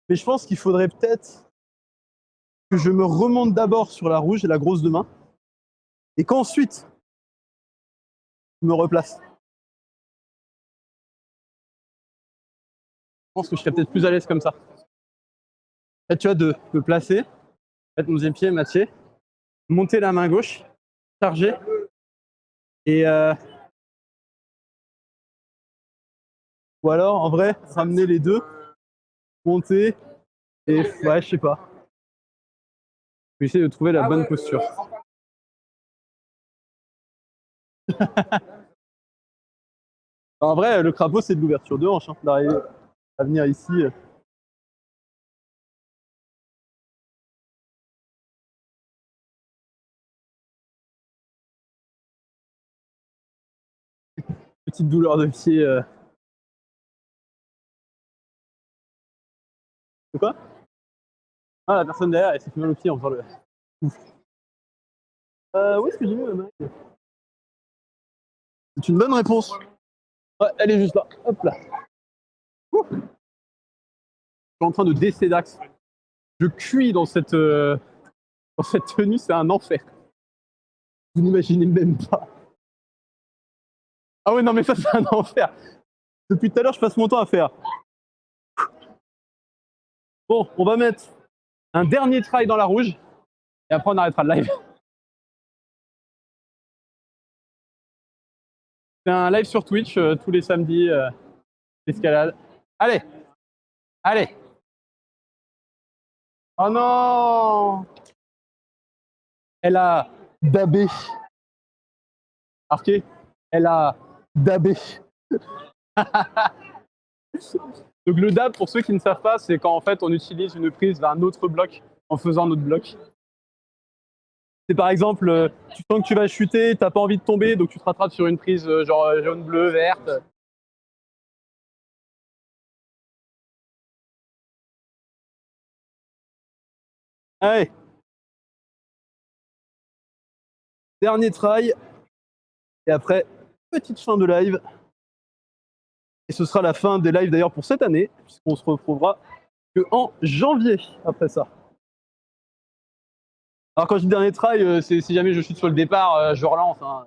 Mais je pense qu'il faudrait peut-être que je me remonte d'abord sur la rouge et la grosse de main. Et qu'ensuite je me replace. Je pense que je serais peut-être plus à l'aise comme ça. Là, tu vois, de me placer, mettre mon deuxième pied, matcher, monter la main gauche, charger, et ou alors en vrai, ramener les deux, monter, et ouais, je sais pas. Je vais essayer de trouver la bonne posture. En vrai, le crapaud, c'est de l'ouverture de hanche, hein, d'arriver à venir ici. Petite douleur de pied. C'est quoi? Ah, la personne derrière, elle s'est fait mal au pied en faisant le. Où est-ce que j'ai mis ma main? C'est une bonne réponse. Ouais, elle est juste là. Hop là. Ouh. Je suis en train de décéder d'axe. Je cuis dans cette tenue, c'est un enfer. Vous n'imaginez même pas. Ah ouais, non, mais ça, c'est un enfer. Depuis tout à l'heure, je passe mon temps à faire. Bon, on va mettre un dernier try dans la rouge et après, on arrêtera le live. C'est un live sur Twitch tous les samedis, escalade. Allez, allez. Oh non! Elle a dabé. Arqué. Elle a dabé. Donc le dab, pour ceux qui ne savent pas, c'est quand en fait on utilise une prise d'un autre bloc en faisant notre bloc. C'est par exemple, tu sens que tu vas chuter, t'as pas envie de tomber, donc tu te rattrapes sur une prise genre jaune, bleu, verte. Allez, dernier try, et après, petite fin de live. Et ce sera la fin des lives d'ailleurs pour cette année, puisqu'on se retrouvera que en janvier après ça. Alors quand je dis dernier try, c'est si jamais je chute sur le départ, je relance. Hein.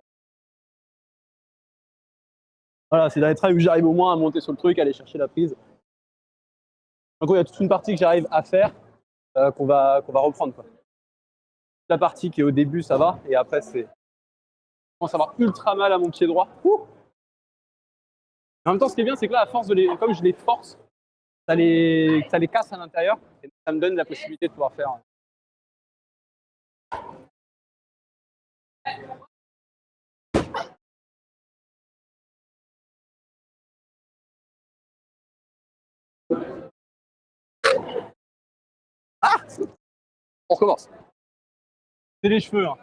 Voilà, c'est le dernier try où j'arrive au moins à monter sur le truc, à aller chercher la prise. En gros, il y a toute une partie que j'arrive à faire qu'on va reprendre. Quoi. La partie qui est au début, ça va, et après, c'est. Je commence à avoir ultra mal à mon pied droit. Ouh. En même temps, ce qui est bien, c'est que là, à force de les. Comme je les force, ça les casse à l'intérieur, et ça me donne la possibilité de pouvoir faire. Ah! On recommence. C'est les cheveux. Hein.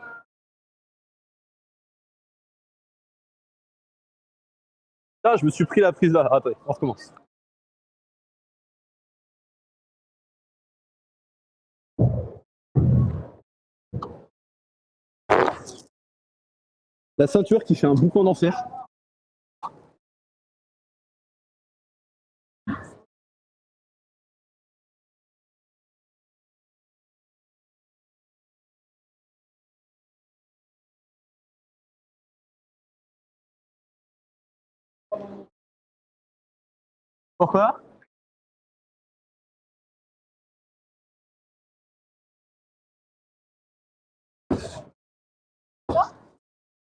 Là, je me suis pris la prise là. Attendez, on recommence. La ceinture qui fait un boucan d'enfer. Pourquoi?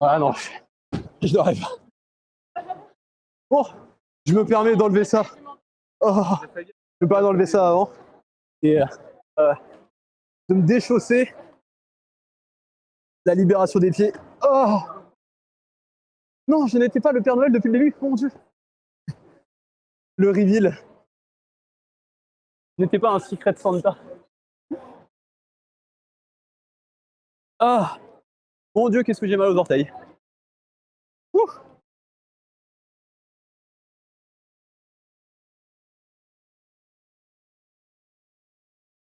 Ah non. Je n'aurais pas. Bon, je me permets d'enlever ça. Oh, je peux pas enlever ça avant. Et de me déchausser. La libération des pieds. Oh non, je n'étais pas le Père Noël depuis le début, mon Dieu. Le reveal. Je n'étais pas un secret Santa. Ah, mon Dieu, qu'est-ce que j'ai mal aux orteils. Ouh.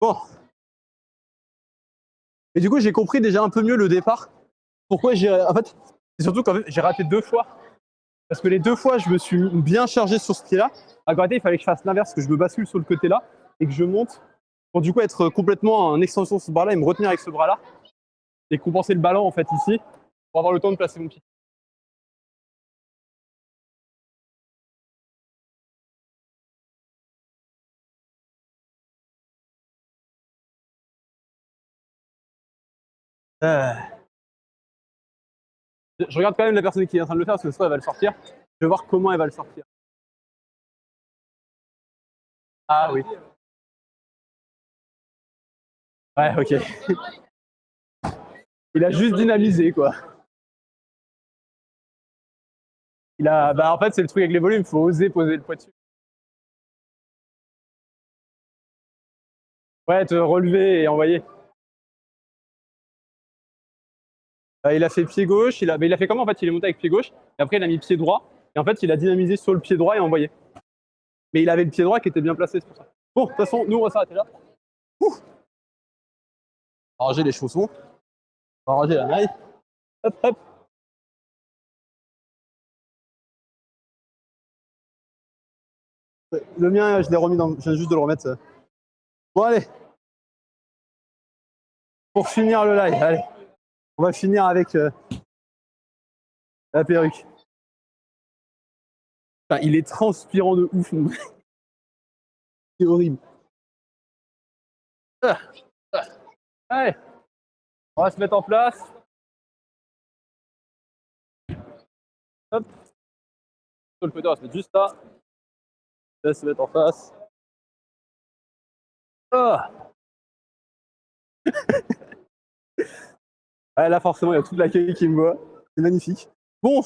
Bon. Et du coup, j'ai compris déjà un peu mieux le départ. Pourquoi j'ai... En fait, c'est surtout qu'en fait, j'ai raté 2 fois. Parce que les 2 fois, je me suis bien chargé sur ce pied-là. À côté, il fallait que je fasse l'inverse, que je me bascule sur le côté là et que je monte pour du coup être complètement en extension sur ce bras-là et me retenir avec ce bras-là et compenser le ballon en fait ici pour avoir le temps de placer mon pied. Je regarde quand même la personne qui est en train de le faire parce que ça, elle va le sortir. Je vais voir comment elle va le sortir. Ah oui. Ouais, ok. Il a juste dynamisé, quoi. Il a... Bah, en fait, c'est le truc avec les volumes, il faut oser poser le poids dessus. Ouais, te relever et envoyer. Il a fait pied gauche, il a fait comment en fait? Il est monté avec pied gauche, et après il a mis pied droit, et en fait il a dynamisé sur le pied droit et envoyé. Mais il avait le pied droit qui était bien placé, c'est pour ça. Bon, de toute façon, nous on va s'arrêter là. Ouh. On va ranger les chaussons, on va ranger la maille. Hop, hop. Le mien, je l'ai remis dans. Je viens juste de le remettre. Bon, allez. Pour finir le live, allez. On va finir avec la perruque. Enfin, il est transpirant de ouf, mon... C'est horrible. Allez, on va se mettre en place. Hop. Sur le côté, on va se mettre juste là. On va se mettre en face. Oh. Ouais, là, forcément, il y a toute l'accueil qui me voit. C'est magnifique. Bon,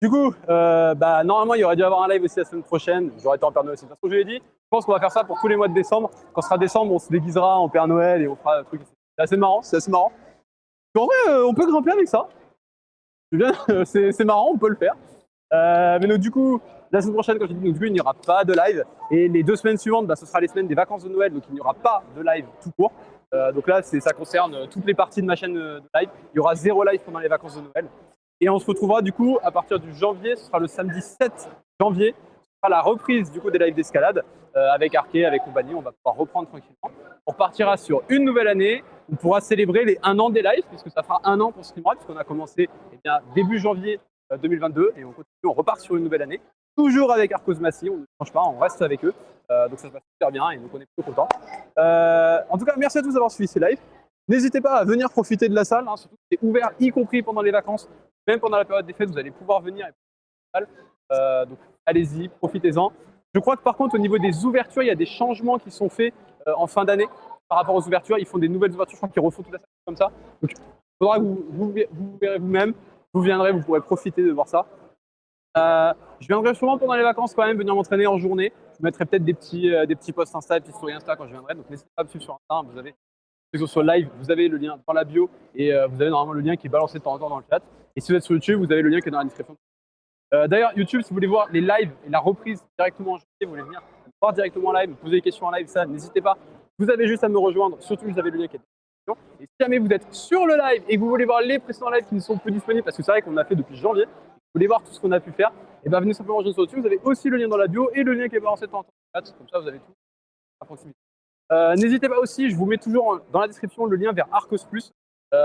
du coup, bah, normalement, il y aurait dû avoir un live aussi la semaine prochaine. J'aurais été en Père Noël aussi. Parce que je vous l'ai dit, je pense qu'on va faire ça pour tous les mois de décembre. Quand ce sera décembre, on se déguisera en Père Noël et on fera un truc. C'est assez marrant, c'est assez marrant. En vrai, on peut grimper avec ça. C'est marrant, on peut le faire. Mais donc, du coup, la semaine prochaine, comme je dis, il n'y aura pas de live. Et les 2 semaines suivantes, bah, ce sera les semaines des vacances de Noël, donc il n'y aura pas de live tout court. Donc là, ça concerne toutes les parties de ma chaîne de live. Il y aura 0 live pendant les vacances de Noël. Et on se retrouvera du coup à partir du janvier, ce sera le samedi 7 janvier. Ce sera la reprise du coup des lives d'escalade avec Arké, avec compagnie. On va pouvoir reprendre tranquillement. On repartira sur une nouvelle année. On pourra célébrer les 1 an des lives, puisque ça fera 1 an qu'on streamera, puisqu'on a commencé début janvier 2022 et on continue, on repart sur une nouvelle année. Toujours avec Arcos Massy, on ne change pas, on reste avec eux. Donc ça se passe super bien et donc on est plutôt contents. En tout cas, merci à tous d'avoir suivi ces lives. N'hésitez pas à venir profiter de la salle, hein, surtout c'est ouvert, y compris pendant les vacances. Même pendant la période des fêtes, vous allez pouvoir venir et profiter de la salle. Donc allez-y, profitez-en. Je crois que par contre, au niveau des ouvertures, il y a des changements qui sont faits en fin d'année par rapport aux ouvertures. Ils font des nouvelles ouvertures, je crois qu'ils refont toute la salle comme ça. Donc il faudra que vous verrez vous-même. Vous viendrez, vous pourrez profiter de voir ça. Je viendrai souvent pendant les vacances quand même venir m'entraîner en journée. Je mettrai peut-être des petits posts Insta, des petites stories Insta quand je viendrai. Donc n'hésitez pas à me suivre sur Insta. Vous avez sur le live, vous avez le lien dans la bio et vous avez normalement le lien qui est balancé de temps en temps dans le chat. Et si vous êtes sur YouTube, vous avez le lien qui est dans la description. D'ailleurs, YouTube, si vous voulez voir les lives et la reprise directement en janvier, vous voulez venir voir directement en live, me poser des questions en live, ça, n'hésitez pas. Vous avez juste à me rejoindre. Surtout, vous avez le lien qui est dans la description. Et si jamais vous êtes sur le live et que vous voulez voir les précédents lives qui ne sont plus disponibles, parce que c'est vrai qu'on a fait depuis janvier, vous voulez voir tout ce qu'on a pu faire, et bien venez simplement rejoindre sur YouTube. Vous avez aussi le lien dans la bio et le lien qui est balancé de temps en temps dans le chat. Comme ça, vous avez tout à proximité. N'hésitez pas aussi, je vous mets toujours dans la description le lien vers Arcos Plus.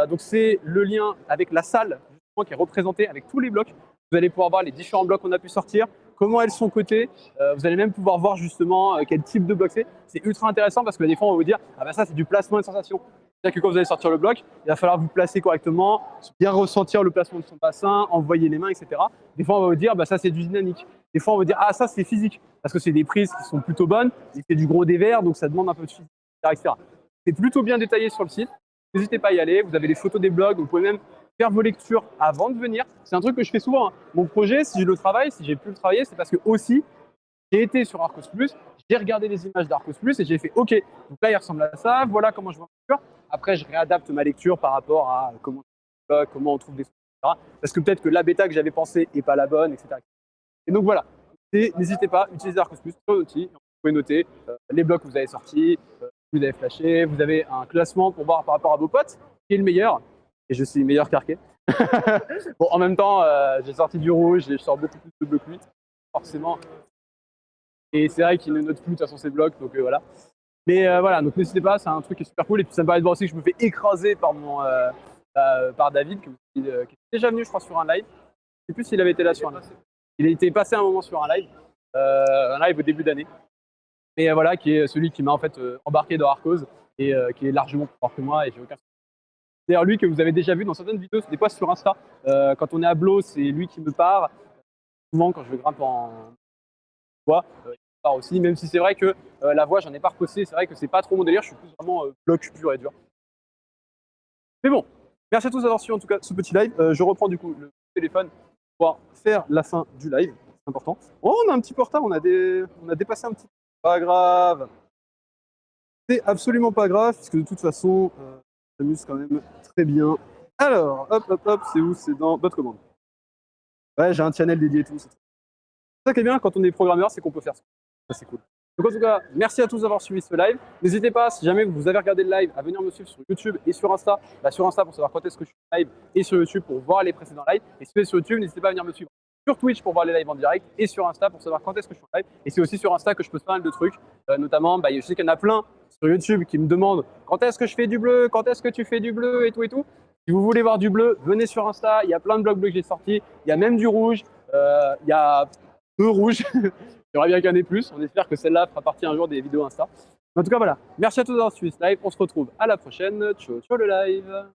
Donc c'est le lien avec la salle justement, qui est représentée avec tous les blocs. Vous allez pouvoir voir les différents blocs qu'on a pu sortir, comment elles sont cotées. Vous allez même pouvoir voir justement quel type de bloc c'est. C'est ultra intéressant parce que des fois on va vous dire ah ben ça c'est du placement et de sensation. C'est-à-dire que quand vous allez sortir le bloc, il va falloir vous placer correctement, bien ressentir le placement de son bassin, envoyer les mains, etc. Des fois, on va vous dire, bah, ça, c'est du dynamique. Des fois, on va dire, ah, ça, c'est physique, parce que c'est des prises qui sont plutôt bonnes, et c'est du gros dévers, donc ça demande un peu de physique, etc. C'est plutôt bien détaillé sur le site. N'hésitez pas à y aller. Vous avez les photos des blogs, vous pouvez même faire vos lectures avant de venir. C'est un truc que je fais souvent, hein. Mon projet, si je le travaille, si j'ai pu le travailler, c'est parce que aussi, j'ai été sur Arcos Plus, j'ai regardé les images d'Arcos Plus et j'ai fait OK, donc là il ressemble à ça, voilà comment je vois ma lecture. Après, je réadapte ma lecture par rapport à comment on trouve des choses, etc. Parce que peut-être que la bêta que j'avais pensée n'est pas la bonne, etc. Et donc voilà, n'hésitez pas, utilisez Arcos Plus sur l'outil. Vous pouvez noter les blocs que vous avez sortis, vous avez flashé, vous avez un classement pour voir par rapport à vos potes qui est le meilleur. Et je suis le meilleur qu'Arquet. Bon, en même temps, j'ai sorti du rouge et je sors beaucoup plus de bleu que lui, forcément. Et c'est vrai qu'il ne note plus de toute façon ses blocs, donc voilà. Mais voilà, donc n'hésitez pas, c'est un truc qui est super cool. Et puis ça me permet de voir aussi que je me fais écraser par par David, qui est déjà venu, je crois, sur un live. Je ne sais plus s'il avait été là sur un live. Il a été passé un moment sur un live au début d'année. Mais voilà, qui est celui qui m'a en fait embarqué dans Arcos et qui est largement plus fort que moi. Et j'ai aucun. C'est d'ailleurs lui que vous avez déjà vu dans certaines vidéos, des fois sur Insta. Quand on est à Blo, c'est lui qui me part. Souvent, quand je grimpe en voix, il me part aussi. Même si c'est vrai que la voix, j'en ai pas reposté. C'est vrai que c'est pas trop mon délire. Je suis plus vraiment bloc pur et dur. Mais bon, merci à tous d'avoir suivi en tout cas ce petit live. Je reprends du coup le téléphone pour pouvoir faire la fin du live. C'est important. Oh, on a un petit peu en retard. On a dépassé un petit peu. Pas grave. C'est absolument pas grave, puisque de toute façon, on s'amuse quand même très bien. Alors, hop, c'est où? C'est dans votre commande. Ouais, j'ai un channel dédié et tout. C'est ça qui est bien quand on est programmeur, c'est qu'on peut faire ça. Ça, c'est cool. Donc en tout cas, merci à tous d'avoir suivi ce live. N'hésitez pas, si jamais vous avez regardé le live, à venir me suivre sur YouTube et sur Insta. Sur Insta pour savoir quand est-ce que je suis live et sur YouTube pour voir les précédents lives. Et si vous êtes sur YouTube, n'hésitez pas à venir me suivre sur Twitch pour voir les lives en direct et sur Insta pour savoir quand est-ce que je suis en live. Et c'est aussi sur Insta que je poste pas mal de trucs, notamment, je sais qu'il y en a plein sur YouTube qui me demandent quand est-ce que je fais du bleu, quand est-ce que tu fais du bleu et tout et tout. Si vous voulez voir du bleu, venez sur Insta, il y a plein de blogs bleus que j'ai sortis, il y a même du rouge, il y a deux rouges, j'aimerais bien qu'il y en ait plus, on espère que celle-là fera partie un jour des vidéos Insta. En tout cas voilà, merci à tous d'avoir suivi ce live, on se retrouve à la prochaine, ciao ciao le live.